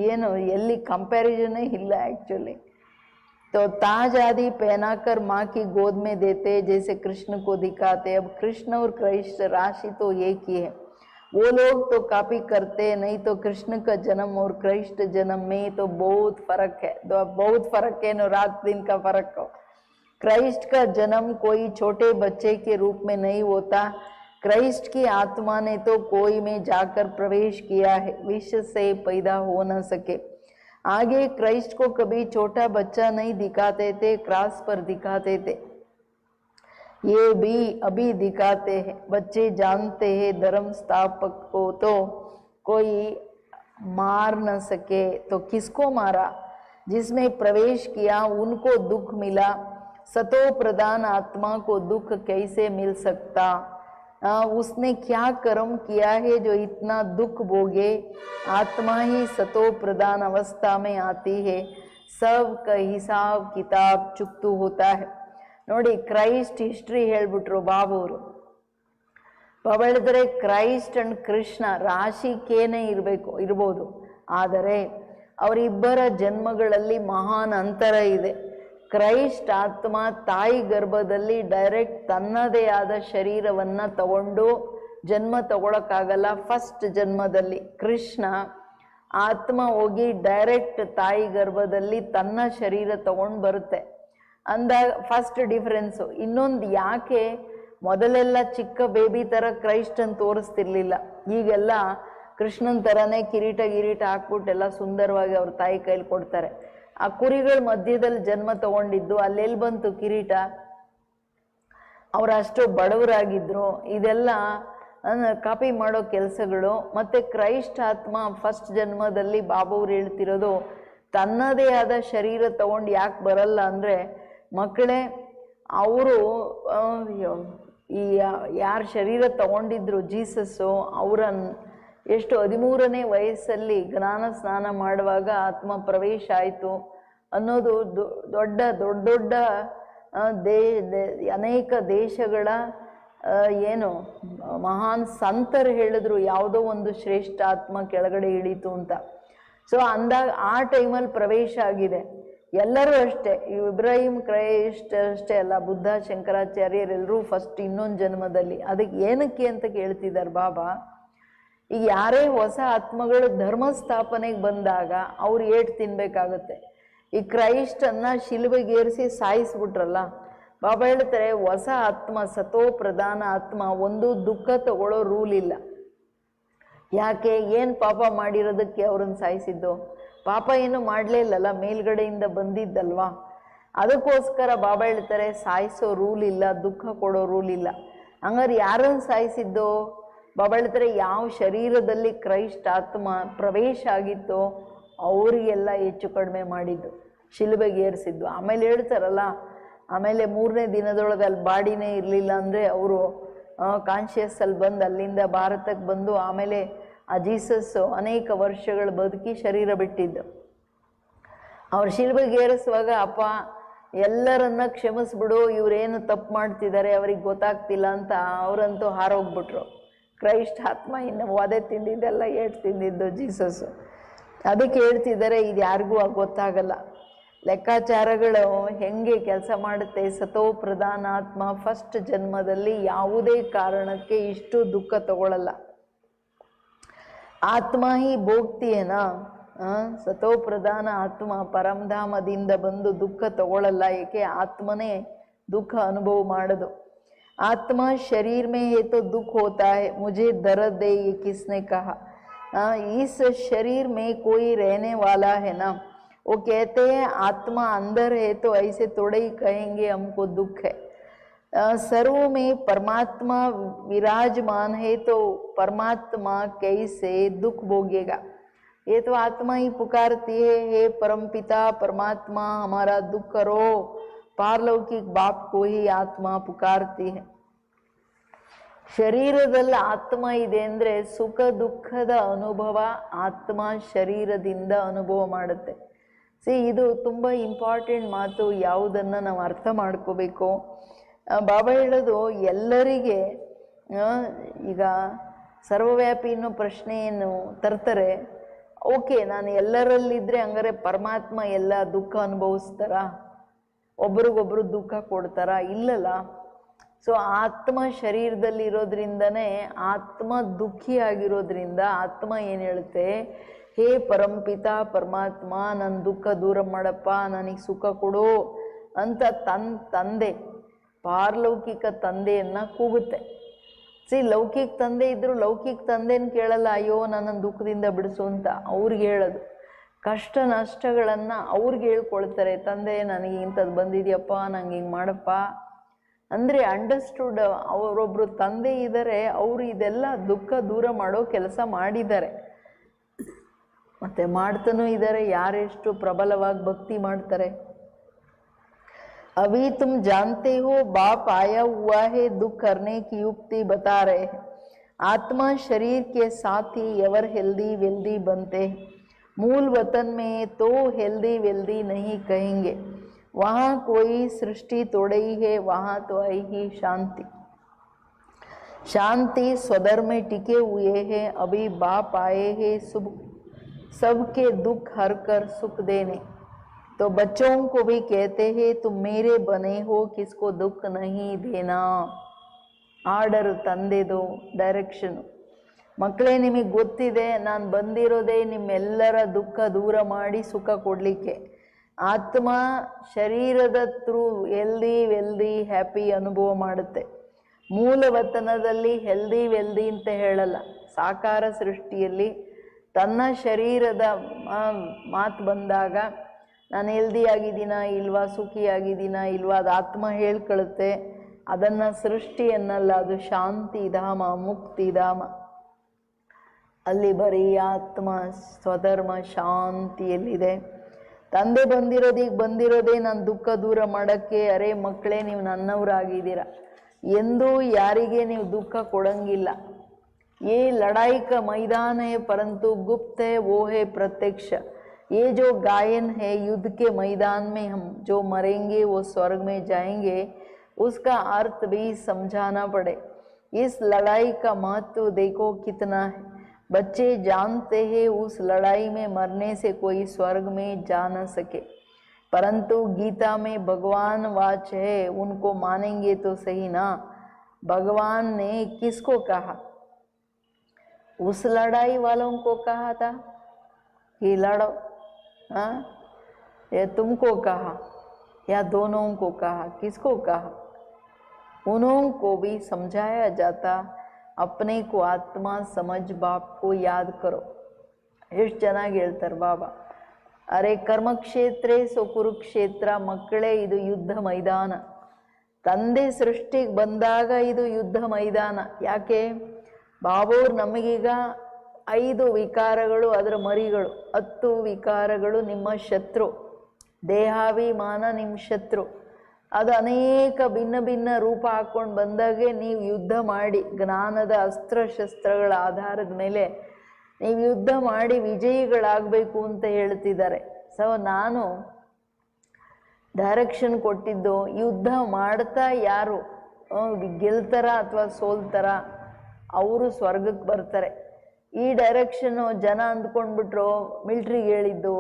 ಏನು ಎಲ್ಲಿ ಕಂಪ್ಯಾರಿಸನೇ ಇಲ್ಲ ಆ್ಯಕ್ಚುಲಿ. तो ताज आदि पहनाकर माँ की गोद में देते जैसे कृष्ण को दिखाते। अब कृष्ण और कृष्ण राशि तो एक ही है, वो लोग तो कॉपी करते, नहीं तो कृष्ण का जन्म और कृष्ण जन्म में तो बहुत फर्क है। तो बहुत फर्क है, नो रात दिन का फर्क हो। क्राइस्ट का जन्म कोई छोटे बच्चे के रूप में नहीं होता, क्राइस्ट की आत्मा ने तो कोई में जाकर प्रवेश किया है, विश्व से पैदा हो न सके। आगे क्राइस्ट को कभी छोटा बच्चा नहीं दिखाते थे, क्रॉस पर दिखाते थे, ये भी अभी दिखाते हैं। बच्चे जानते हैं धर्म स्थापक को तो कोई मार न सके, तो किसको मारा? जिसमें प्रवेश किया उनको दुख मिला, सतो प्रधान आत्मा को दुख कैसे मिल सकता? उसने क्या कर्म किया है जो इतना दुख भोगे? आत्मा ही सतो प्रधान अवस्था में आती है, सब का हिसाब किताब चुक्तू होता है। ನೋಡಿ ಕ್ರೈಸ್ಟ್ ಹಿಸ್ಟ್ರಿ ಹೇಳ್ಬಿಟ್ರು ಬಾಬುವರು. ಬಾಬಾ ಹೇಳಿದರೆ ಕ್ರೈಸ್ಟ್ ಅಂಡ್ ಕೃಷ್ಣ ರಾಶಿಕೇನೆ ಇರ್ಬೋದು, ಆದರೆ ಅವರಿಬ್ಬರ ಜನ್ಮಗಳಲ್ಲಿ ಮಹಾನ್ ಅಂತರ ಇದೆ. ಕ್ರೈಸ್ಟ್ ಆತ್ಮ ತಾಯಿ ಗರ್ಭದಲ್ಲಿ ಡೈರೆಕ್ಟ್ ತನ್ನದೇ ಆದ ಶರೀರವನ್ನು ತಗೊಂಡು ಜನ್ಮ ತಗೊಳಕ್ಕಾಗಲ್ಲ ಫಸ್ಟ್ ಜನ್ಮದಲ್ಲಿ. ಕೃಷ್ಣ ಆತ್ಮ ಹೋಗಿ ಡೈರೆಕ್ಟ್ ತಾಯಿ ಗರ್ಭದಲ್ಲಿ ತನ್ನ ಶರೀರ ತಗೊಂಡು ಬರುತ್ತೆ ಅಂದಾಗ ಫಸ್ಟ್ ಡಿಫ್ರೆನ್ಸು. ಇನ್ನೊಂದು ಯಾಕೆ ಮೊದಲೆಲ್ಲ ಚಿಕ್ಕ ಬೇಬಿ ಥರ ಕ್ರೈಸ್ಟ್ ಅಂತ ತೋರಿಸ್ತಿರ್ಲಿಲ್ಲ, ಈಗೆಲ್ಲ ಕೃಷ್ಣನ ಥರನೇ ಕಿರೀಟ ಹಾಕ್ಬಿಟ್ಟೆಲ್ಲ ಸುಂದರವಾಗಿ ಅವ್ರ ತಾಯಿ ಕೈಲಿ ಕೊಡ್ತಾರೆ. ಆ ಕುರಿಗಳ ಮಧ್ಯದಲ್ಲಿ ಜನ್ಮ ತಗೊಂಡಿದ್ದು ಅಲ್ಲೆಲ್ಲಿ ಬಂತು ಕಿರೀಟ? ಅವ್ರು ಅಷ್ಟು ಬಡವರಾಗಿದ್ರು. ಇದೆಲ್ಲ ಕಾಪಿ ಮಾಡೋ ಕೆಲಸಗಳು. ಮತ್ತು ಕ್ರೈಸ್ಟ್ ಆತ್ಮ ಫಸ್ಟ್ ಜನ್ಮದಲ್ಲಿ ಬಾಬುವ್ರು ಹೇಳ್ತಿರೋದು ತನ್ನದೇ ಆದ ಶರೀರ ತಗೊಂಡು ಯಾಕೆ ಬರಲ್ಲ ಅಂದರೆ, ಮಕ್ಕಳೇ ಅವರು ಈ ಯಾರು ಶರೀರ ತಗೊಂಡಿದ್ರು ಜೀಸಸ್ಸು, ಅವರ ಎಷ್ಟು 13ನೇ ವಯಸ್ಸಲ್ಲಿ ಜ್ಞಾನ ಸ್ನಾನ ಮಾಡುವಾಗ ಆತ್ಮ ಪ್ರವೇಶ ಆಯಿತು ಅನ್ನೋದು ದೊಡ್ಡ ಅನೇಕ ದೇಶಗಳ ಏನು ಮಹಾನ್ ಸಂತರು ಹೇಳಿದ್ರು ಯಾವುದೋ ಒಂದು ಶ್ರೇಷ್ಠ ಆತ್ಮ ಕೆಳಗಡೆ ಇಳೀತು ಅಂತ. ಸೊ ಅಂದಾಗ ಆ ಟೈಮಲ್ಲಿ ಪ್ರವೇಶ ಆಗಿದೆ. ಎಲ್ಲರೂ ಅಷ್ಟೇ, ಇಬ್ರಾಹಿಂ ಕ್ರೈಸ್ಟ್ ಅಷ್ಟೇ ಅಲ್ಲ, ಬುದ್ಧ ಶಂಕರಾಚಾರ್ಯರೆಲ್ಲರೂ ಫಸ್ಟ್ ಇನ್ನೊಂದು ಜನ್ಮದಲ್ಲಿ. ಅದಕ್ಕೆ ಏನಕ್ಕೆ ಅಂತ ಕೇಳ್ತಿದ್ದಾರೆ ಬಾಬಾ. ಈಗ ಯಾರೇ ಹೊಸ ಆತ್ಮಗಳು ಧರ್ಮ ಸ್ಥಾಪನೆಗೆ ಬಂದಾಗ ಅವ್ರು ಏಟು ತಿನ್ಬೇಕಾಗುತ್ತೆ. ಈ ಕ್ರೈಸ್ಟನ್ನು ಶಿಲುಬೆಗೇರಿಸಿ ಸಾಯಿಸ್ಬಿಟ್ರಲ್ಲ, ಬಾಬಾ ಹೇಳ್ತಾರೆ ಹೊಸ ಆತ್ಮ ಸತೋ ಪ್ರಧಾನ ಆತ್ಮ ಒಂದು ದುಃಖ ತಗೊಳ್ಳೋ ರೂಲ್ ಇಲ್ಲ. ಯಾಕೆ? ಏನು ಪಾಪ ಮಾಡಿರೋದಕ್ಕೆ ಅವ್ರನ್ನ ಸಾಯಿಸಿದ್ದು? ಪಾಪ ಏನು ಮಾಡಲೇ ಇಲ್ಲಲ್ಲ, ಮೇಲ್ಗಡೆಯಿಂದ ಬಂದಿದ್ದಲ್ವಾ. ಅದಕ್ಕೋಸ್ಕರ ಬಾಬಾ ಹೇಳ್ತಾರೆ ಸಾಯಿಸೋ ರೂಲ್ ಇಲ್ಲ, ದುಃಖ ಕೊಡೋ ರೂಲ್ ಇಲ್ಲ. ಹಂಗಾರೆ ಯಾರನ್ನು ಸಾಯಿಸಿದ್ದು? ಬಾಬಾ ಹೇಳ್ತಾರೆ ಯಾವ ಶರೀರದಲ್ಲಿ ಕ್ರೈಸ್ಟ್ ಆತ್ಮ ಪ್ರವೇಶ ಆಗಿತ್ತೋ ಅವರಿಗೆಲ್ಲ ಹೆಚ್ಚು ಕಡಿಮೆ ಮಾಡಿದ್ದು, ಶಿಲುಬೆಗೆ ಏರಿಸಿದ್ದು. ಆಮೇಲೆ ಹೇಳ್ತಾರಲ್ಲ, ಆಮೇಲೆ 3ನೇ ದಿನದೊಳಗೆ ಅಲ್ಲಿ ಬಾಡಿನೇ ಇರಲಿಲ್ಲ ಅಂದರೆ ಅವರು ಕಾನ್ಷಿಯಸ್ಸಲ್ಲಿ ಬಂದು ಅಲ್ಲಿಂದ ಭಾರತಕ್ಕೆ ಬಂದು ಆಮೇಲೆ ಆ ಜೀಸಸ್ಸು ಅನೇಕ ವರ್ಷಗಳು ಬದುಕಿ ಶರೀರ ಬಿಟ್ಟಿದ್ದು. ಅವ್ರು ಶಿಲುಬೆಗೆ ಏರಿಸುವಾಗ ಅಪ್ಪ ಎಲ್ಲರನ್ನ ಕ್ಷಮಿಸ್ಬಿಡು, ಇವರೇನು ತಪ್ಪು ಮಾಡ್ತಿದ್ದಾರೆ ಅವ್ರಿಗೆ ಗೊತ್ತಾಗ್ತಿಲ್ಲ ಅಂತ ಅವರಂತೂ ಹಾರೋಗ್ಬಿಟ್ರು. ಕ್ರೈಸ್ಟ್ ಆತ್ಮ ಇನ್ನು ಒದೆ ತಿಂದಿದ್ದೆಲ್ಲ ಏಟು ತಿಂದಿದ್ದು ಜೀಸಸ್ಸು. ಅದಕ್ಕೆ ಹೇಳ್ತಿದ್ದಾರೆ ಇದು ಯಾರಿಗೂ ಗೊತ್ತಾಗಲ್ಲ. ಲೆಕ್ಕಾಚಾರಗಳು ಹೆಂಗೆ ಕೆಲಸ ಮಾಡುತ್ತೆ. ಸತೋ ಪ್ರಧಾನ ಆತ್ಮ ಫಸ್ಟ್ ಜನ್ಮದಲ್ಲಿ ಯಾವುದೇ ಕಾರಣಕ್ಕೆ ಇಷ್ಟು ದುಃಖ ತಗೊಳ್ಳಲ್ಲ. ಆತ್ಮ ಹಿ ಭೋಗ್ತಿಯೇನ, ಸತೋ ಪ್ರಧಾನ ಆತ್ಮ ಪರಮಧಾಮದಿಂದ ಬಂದು ದುಃಖ ತಗೊಳ್ಳಲ್ಲ. ಏಕೆ? ಆತ್ಮನೇ ದುಃಖ ಅನುಭವ ಮಾಡೋದು. आत्मा शरीर में है तो दुख होता है, मुझे दर्द दे ये किसने कहा? इस शरीर में कोई रहने वाला है ना, वो कहते हैं आत्मा अंदर है तो ऐसे थोड़े ही कहेंगे हमको दुख है। सर्व में परमात्मा विराजमान है तो परमात्मा कैसे दुख भोगेगा? ये तो आत्मा ही पुकारती है, हे परमपिता परमात्मा हमारा दुख करो। पारलौकिक बाप को ही आत्मा पुकारती है। ಶರೀರದಲ್ಲಿ ಆತ್ಮ ಇದೆ ಅಂದರೆ ಸುಖ ದುಃಖದ ಅನುಭವ ಆತ್ಮ ಶರೀರದಿಂದ ಅನುಭವ ಮಾಡುತ್ತೆ. ಇದು ತುಂಬ ಇಂಪಾರ್ಟೆಂಟ್ ಮಾತು. ಯಾವುದನ್ನು ನಾವು ಅರ್ಥ ಮಾಡ್ಕೋಬೇಕು. ಬಾಬಾ ಹೇಳೋದು ಎಲ್ಲರಿಗೆ ಈಗ ಸರ್ವವ್ಯಾಪಿ ಅನ್ನೋ ಪ್ರಶ್ನೆಯನ್ನು ತರ್ತಾರೆ. ಓಕೆ, ನಾನು ಎಲ್ಲರಲ್ಲಿದ್ದರೆ ಹಂಗಾರೆ ಪರಮಾತ್ಮ ಎಲ್ಲ ದುಃಖ ಅನುಭವಿಸ್ತಾರ, ಒಬ್ರಿಗೊಬ್ರು ದುಃಖ ಕೊಡ್ತಾರ? ಇಲ್ಲಲ್ಲ. ಸೊ ಆತ್ಮ ಶರೀರದಲ್ಲಿ ಇರೋದ್ರಿಂದನೇ ಆತ್ಮ ದುಃಖಿ ಆಗಿರೋದ್ರಿಂದ ಆತ್ಮ ಏನು ಹೇಳುತ್ತೆ, ಹೇ ಪರಂಪಿತ ಪರಮಾತ್ಮ, ನನ್ನ ದುಃಖ ದೂರ ಮಾಡಪ್ಪ, ನನಗೆ ಸುಖ ಕೊಡು ಅಂತ ತಂದೆ, ಪಾರಲೌಕಿಕ ತಂದೆಯನ್ನು ಕೂಗುತ್ತೆ. ಲೌಕಿಕ ತಂದೆ ಇದ್ದರೂ ಲೌಕಿಕ ತಂದೆನ ಕೇಳಲ್ಲ, ಅಯ್ಯೋ ನನ್ನನ್ನು ದುಃಖದಿಂದ ಬಿಡಿಸು ಅಂತ ಅವ್ರಿಗೆ ಹೇಳೋದು. ಕಷ್ಟ ನಷ್ಟಗಳನ್ನು ಅವ್ರಿಗೆ ಹೇಳ್ಕೊಳ್ತಾರೆ, ತಂದೆ ನನಗೆ ಇಂಥದ್ದು ಬಂದಿದೆಯಪ್ಪ, ನಂಗೆ ಹಿಂಗೆ ಮಾಡಪ್ಪ ಅಂದರೆ ಅಂಡರ್ಸ್ಟುಡ್. ಅವರೊಬ್ಬರು ತಂದೆ ಇದ್ದಾರೆ, ಅವರು ಇದೆಲ್ಲ ದುಃಖ ದೂರ ಮಾಡೋ ಕೆಲಸ ಮಾಡಿದ್ದಾರೆ, ಮತ್ತು ಮಾಡ್ತಾನೂ ಇದ್ದಾರೆ. ಯಾರೆಷ್ಟು ಪ್ರಬಲವಾಗಿ ಭಕ್ತಿ ಮಾಡ್ತಾರೆ. अभी तुम जानते हो बाप आया हुआ है दुख करने की युक्ति बता रहे हैं. आत्मा शरीर के साथ ही एवर हेल्दी वेल्दी बनते हैं. मूल वतन में तो हेल्दी वेल्दी नहीं कहेंगे, वहाँ कोई सृष्टि तोड़ी है, वहाँ तो आई ही शांति. शांति स्वधर्म में टिके हुए हैं. अभी बाप आए हैं सबके दुख हर कर सुख देने. तो बच्चों को भी कहते हैं तुम मेरे बने हो, किसको दुख नहीं देना. ಆರ್ಡರು ತಂದೆದು, ಡೈರೆಕ್ಷನು. ಮಕ್ಕಳೇ, ನಿಮಗೆ ಗೊತ್ತಿದೆ ನಾನು ಬಂದಿರೋದೇ ನಿಮ್ಮೆಲ್ಲರ ದುಃಖ ದೂರ ಮಾಡಿ ಸುಖ ಕೊಡಲಿಕ್ಕೆ. ಆತ್ಮ ಶರೀರದ ಥ್ರೂ ಹೆಲ್ದಿ ವೆಲ್ದಿ ಹ್ಯಾಪಿ ಅನುಭವ ಮಾಡುತ್ತೆ. ಮೂಲ ವತನದಲ್ಲಿ ಹೆಲ್ದಿ ವೆಲ್ದಿ ಅಂತ ಹೇಳಲ್ಲ. ಸಾಕಾರ ಸೃಷ್ಟಿಯಲ್ಲಿ ತನ್ನ ಶರೀರದ ಮಾತು ಬಂದಾಗ ನಾನು ಹೆಲ್ದಿ ಆಗಿದ್ದೀನ ಇಲ್ವಾ, ಸುಖಿಯಾಗಿದ್ದೀನ ಇಲ್ವಾ, ಅದು ಆತ್ಮ ಹೇಳ್ಕೊಳುತ್ತೆ. ಅದನ್ನು ಸೃಷ್ಟಿ ಅನ್ನಲ್ಲ, ಅದು ಶಾಂತಿ ಧಾಮ, ಮುಕ್ತಿ ಧಾಮ. ಅಲ್ಲಿ ಬರೀ ಆತ್ಮ ಸ್ವಧರ್ಮ ಶಾಂತಿಯಲ್ಲಿದೆ. ತಂದೆ ಬಂದಿರೋದೇ ನಾನು ದುಃಖ ದೂರ ಮಾಡೋಕ್ಕೆ. ಅರೆ ಮಕ್ಕಳೇ, ನೀವು ನನ್ನವರಾಗಿದ್ದೀರ, ಎಂದೂ ಯಾರಿಗೆ ನೀವು ದುಃಖ ಕೊಡಂಗಿಲ್ಲ. ये लड़ाई का मैदान है परंतु गुप्त है वो है प्रत्यक्ष. ये जो गायन है युद्ध के मैदान में हम जो मरेंगे वो स्वर्ग में जाएंगे, उसका अर्थ भी समझाना पड़े. इस लड़ाई का महत्व देखो कितना है. बच्चे जानते हैं उस लड़ाई में मरने से कोई स्वर्ग में जा न सके, परंतु गीता में भगवान वाच है, उनको मानेंगे तो सही ना. भगवान ने किसको कहा? उस लड़ाई वालों को कहा था कि लड़ो, हाँ, या तुमको कहा या दोनों को कहा? किसको कहा? उन्हों को भी समझाया जाता. अपने को आत्मा समझ बाप को याद करो. ಎಷ್ಟು ಚೆನ್ನಾಗಿ ಹೇಳ್ತಾರೆ ಬಾಬಾ. ಅರೆ ಕರ್ಮಕ್ಷೇತ್ರೇ ಸೊ ಕುರುಕ್ಷೇತ್ರ. ಮಕ್ಕಳೇ, ಇದು ಯುದ್ಧ ಮೈದಾನ. ತಂದೆ ಸೃಷ್ಟಿಗೆ ಬಂದಾಗ ಇದು ಯುದ್ಧ ಮೈದಾನ. ಯಾಕೆ? ಬಾಬಾವ್ರು ನಮಗೀಗ 5 ವಿಕಾರಗಳು, ಅದರ ಮರಿಗಳು 10 ವಿಕಾರಗಳು ನಿಮ್ಮ ಶತ್ರು. ದೇಹಾಭಿಮಾನ ನಿಮ್ಮ ಶತ್ರು. ಅದು ಅನೇಕ ಭಿನ್ನ ಭಿನ್ನ ರೂಪ ಹಾಕ್ಕೊಂಡು ಬಂದಾಗೆ ನೀವು ಯುದ್ಧ ಮಾಡಿ, ಜ್ಞಾನದ ಅಸ್ತ್ರಶಸ್ತ್ರಗಳ ಆಧಾರದ ಮೇಲೆ ನೀವು ಯುದ್ಧ ಮಾಡಿ ವಿಜಯಿಗಳಾಗಬೇಕು ಅಂತ ಹೇಳ್ತಿದ್ದಾರೆ. ಸೊ ನಾನು ಡೈರೆಕ್ಷನ್ ಕೊಟ್ಟಿದ್ದು, ಯುದ್ಧ ಮಾಡ್ತಾ ಯಾರು ಗೆಲ್ತಾರ ಅಥವಾ ಸೋಲ್ತಾರ ಅವರು ಸ್ವರ್ಗಕ್ಕೆ ಬರ್ತಾರೆ. ಈ ಡೈರೆಕ್ಷನ್ನು ಜನ ಅಂದ್ಕೊಂಡ್ಬಿಟ್ರು ಮಿಲ್ಟ್ರಿಗೆ ಹೇಳಿದ್ದು.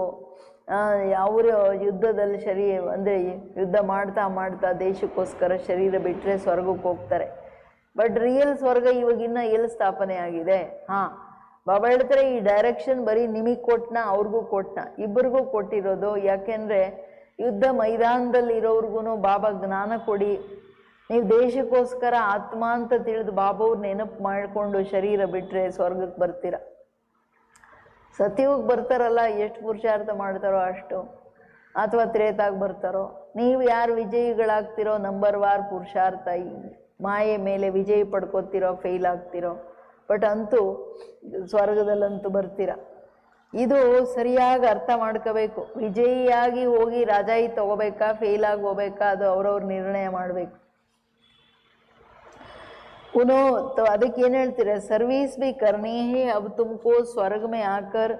ಅವರು ಯುದ್ಧದಲ್ಲಿ ಅಂದರೆ ಯುದ್ಧ ಮಾಡ್ತಾ ಮಾಡ್ತಾ ದೇಶಕ್ಕೋಸ್ಕರ ಶರೀರ ಬಿಟ್ಟರೆ ಸ್ವರ್ಗಕ್ಕೆ ಹೋಗ್ತಾರೆ. ಬಟ್ ರಿಯಲ್ ಸ್ವರ್ಗ ಇವಾಗಿನ್ನ ಎಲ್ಲಿ ಸ್ಥಾಪನೆ ಆಗಿದೆ? ಹಾಂ, ಬಾಬಾ ಹೇಳ್ತಾರೆ ಈ ಡೈರೆಕ್ಷನ್ ಬರೀ ನಿಮಗೆ ಕೊಟ್ಟನ, ಅವ್ರಿಗೂ ಕೊಟ್ಟನ, ಇಬ್ಬರಿಗೂ ಕೊಟ್ಟಿರೋದು. ಯಾಕೆಂದರೆ ಯುದ್ಧ ಮೈದಾನದಲ್ಲಿ ಇರೋರ್ಗು ಬಾಬಾ ಜ್ಞಾನ ಕೊಡಿ, ನೀವು ದೇಶಕ್ಕೋಸ್ಕರ ಆತ್ಮ ಅಂತ ತಿಳಿದು ಬಾಬಾವ್ರು ನೆನಪು ಮಾಡಿಕೊಂಡು ಶರೀರ ಬಿಟ್ಟರೆ ಸ್ವರ್ಗಕ್ಕೆ ಬರ್ತೀರ. ಸತ್ಯವಾಗಿ ಬರ್ತಾರಲ್ಲ, ಎಷ್ಟು ಪುರುಷಾರ್ಥ ಮಾಡ್ತಾರೋ ಅಷ್ಟು, ಅಥವಾ ತ್ರೇತಾಗಿ ಬರ್ತಾರೋ. ನೀವು ಯಾರು ವಿಜಯಿಗಳಾಗ್ತಿರೋ ನಂಬರ್ ವಾರ್ ಪುರುಷಾರ್ಥ, ಮಾಯೆ ಮೇಲೆ ವಿಜಯ ಪಡ್ಕೋತಿರೋ, ಫೇಲ್ ಆಗ್ತಿರೋ, ಬಟ್ ಅಂತೂ ಸ್ವರ್ಗದಲ್ಲಂತೂ ಬರ್ತೀರ. ಇದು ಸರಿಯಾಗಿ ಅರ್ಥ ಮಾಡ್ಕೋಬೇಕು. ವಿಜಯಿಯಾಗಿ ಹೋಗಿ ರಾಜಾಯಿ ತಗೋಬೇಕಾ, ಫೇಲ್ ಆಗಿ ಹೋಗ್ಬೇಕಾ, ಅದು ಅವ್ರವ್ರ ನಿರ್ಣಯ ಮಾಡಬೇಕು. तो ಅದಕ್ಕೆ ಏನು ಹೇಳ್ತೀರಾ, सर्विस भी करनी है, अब तुमको स्वर्ग में आकर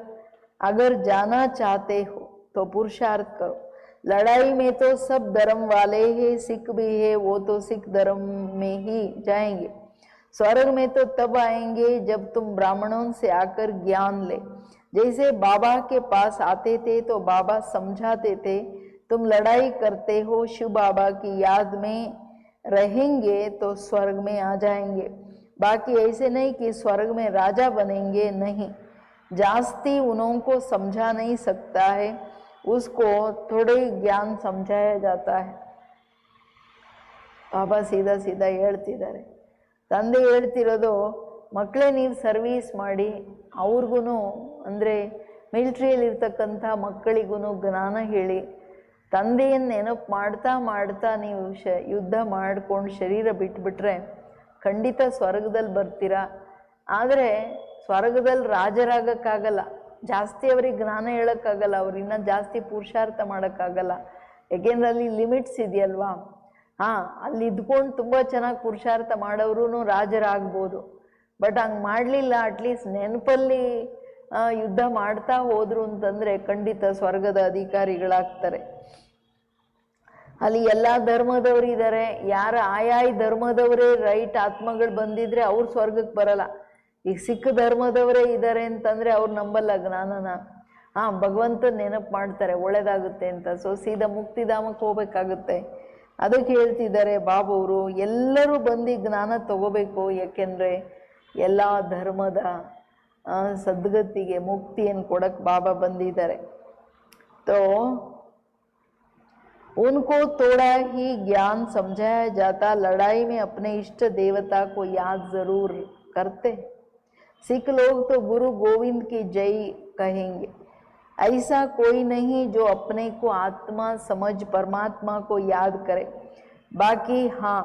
अगर जाना चाहते हो तो पुरुषार्थ करो। लड़ाई में तो सब धर्म वाले हैं, सिख भी है, वो तो सिख धर्म में ही जाएंगे। स्वर्ग में तो तब आएंगे जब तुम ब्राह्मणों से आकर ज्ञान ले। जैसे बाबा के पास आते थे तो बाबा समझाते थे, तुम लड़ाई करते हो, शिव बाबा की याद में रहेंगे तो स्वर्ग में आ जाएंगे। बाकी ऐसे नहीं कि स्वर्ग में राजा बनेंगे, नहीं। जास्ती उनको समझा नहीं सकता है, उसको थोड़े ज्ञान समझाया जाता है। ಬಾಬಾ ಸೀದಾ ಸೀದಾ ಹೇಳ್ತಿದ್ದಾರೆ, ತಂದೆ ಹೇಳ್ತಿರೋದು, ಮಕ್ಕಳೇ ನೀವು ಸರ್ವೀಸ್ ಮಾಡಿ, ಅವ್ರಿಗೂ ಅಂದರೆ ಮಿಲ್ಟ್ರಿಯಲ್ಲಿ ಇರ್ತಕ್ಕಂಥ ಮಕ್ಕಳಿಗೂ ಜ್ಞಾನ ಹೇಳಿ, ತಂದೆಯನ್ನು ನೆನಪು ಮಾಡ್ತಾ ಮಾಡ್ತಾ ನೀವು ಯುದ್ಧ ಮಾಡ್ಕೊಂಡು ಶರೀರ ಬಿಟ್ಬಿಟ್ರೆ ಖಂಡಿತ ಸ್ವರ್ಗದಲ್ಲಿ ಬರ್ತೀರಾ. ಆದರೆ ಸ್ವರ್ಗದಲ್ಲಿ ರಾಜರಾಗಕ್ಕಾಗಲ್ಲ, ಜಾಸ್ತಿ ಅವ್ರಿಗೆ ಜ್ಞಾನ ಹೇಳೋಕ್ಕಾಗಲ್ಲ, ಅವ್ರಿನ್ನ ಜಾಸ್ತಿ ಪುರುಷಾರ್ಥ ಮಾಡೋಕ್ಕಾಗಲ್ಲ. ಯಾಕೆಂದ್ರೆ ಅಲ್ಲಿ ಲಿಮಿಟ್ಸ್ ಇದೆಯಲ್ವಾ. ಹಾಂ, ಅಲ್ಲಿ ಇದ್ಕೊಂಡು ತುಂಬ ಚೆನ್ನಾಗಿ ಪುರುಷಾರ್ಥ ಮಾಡೋರು ರಾಜರಾಗ್ಬೋದು. ಬಟ್ ಹಂಗೆ ಮಾಡಲಿಲ್ಲ, ಅಟ್ಲೀಸ್ಟ್ ನೆನಪಲ್ಲಿ ಯುದ್ಧ ಮಾಡ್ತಾ ಹೋದ್ರು ಅಂತಂದರೆ ಖಂಡಿತ ಸ್ವರ್ಗದ ಅಧಿಕಾರಿಗಳಾಗ್ತಾರೆ. ಅಲ್ಲಿ ಎಲ್ಲ ಧರ್ಮದವರು ಇದ್ದಾರೆ, ಯಾರ ಆಯಾಯ ಧರ್ಮದವರೇ ರೈಟ್ ಆತ್ಮಗಳು ಬಂದಿದ್ರೆ ಅವ್ರು ಸ್ವರ್ಗಕ್ಕೆ ಬರಲ್ಲ. ಈಗ ಸಿಖ್ ಧರ್ಮದವರೇ ಇದ್ದಾರೆ ಅಂತಂದರೆ ಅವ್ರು ನಂಬಲ್ಲ ಜ್ಞಾನನ. ಹಾಂ, ಭಗವಂತನ ನೆನಪು ಮಾಡ್ತಾರೆ ಒಳ್ಳೇದಾಗುತ್ತೆ ಅಂತ, ಸೊ ಸೀದಾ ಮುಕ್ತಿಧಾಮಕ್ಕೆ ಹೋಗ್ಬೇಕಾಗುತ್ತೆ. ಅದಕ್ಕೆ ಹೇಳ್ತಿದ್ದಾರೆ ಬಾಬವರು, ಎಲ್ಲರೂ ಬಂದು ಜ್ಞಾನ ತಗೋಬೇಕು, ಯಾಕೆಂದರೆ ಎಲ್ಲ ಧರ್ಮದ ಸದ್ಗತಿಗೆ ಮುಕ್ತಿಯನ್ನು ಕೊಡಕ್ಕೆ ಬಾಬಾ ಬಂದಿದ್ದಾರೆ. तो उनको थोड़ा ही ज्ञान समझाया जाता, लड़ाई में अपने इष्ट देवता को याद जरूर करते। सिख लोग तो गुरु गोविंद की जय कहेंगे, ऐसा कोई नहीं जो अपने को आत्मा समझ परमात्मा को याद करे। बाकी हाँ,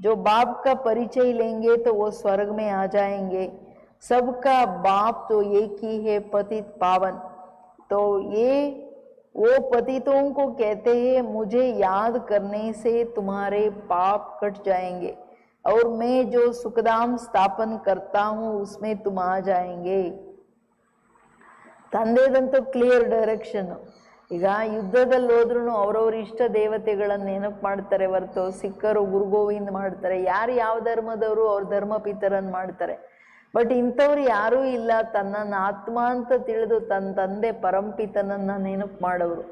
जो बाप का परिचय लेंगे तो वो स्वर्ग में आ जाएंगे। सबका बाप तो एक ही है, पतित पावन। तो ये वो पतितों को कहते हैं, मुझे याद करने से तुम्हारे पाप कट जाएंगे और मैं जो सुखधाम स्थापन करता हूँ उसमें तुम आ जाएंगे। ತಂದೆದಂತೂ ಕ್ಲಿಯರ್ ಡೈರೆಕ್ಷನ್. ಈಗ ಯುದ್ಧದಲ್ಲಿ ಹೋದ್ರೂ ಅವ್ರವ್ರ ಇಷ್ಟ ದೇವತೆಗಳನ್ನು ನೆನಪು ಮಾಡ್ತಾರೆ ಹೊರತು ಸಿಕ್ಕರು ಗುರುಗೋವಿಂದ ಮಾಡ್ತಾರೆ, ಯಾರು ಯಾವ ಧರ್ಮದವರು ಅವ್ರ ಧರ್ಮ ಪಿತರನ್ನು ಮಾಡ್ತಾರೆ. ಬಟ್ ಇಂಥವ್ರು ಯಾರೂ ಇಲ್ಲ, ತನ್ನನ್ನು ಆತ್ಮ ಅಂತ ತಿಳಿದು ತನ್ನ ತಂದೆ ಪರಂಪಿತನನ್ನು ನೆನಪು ಮಾಡೋರು.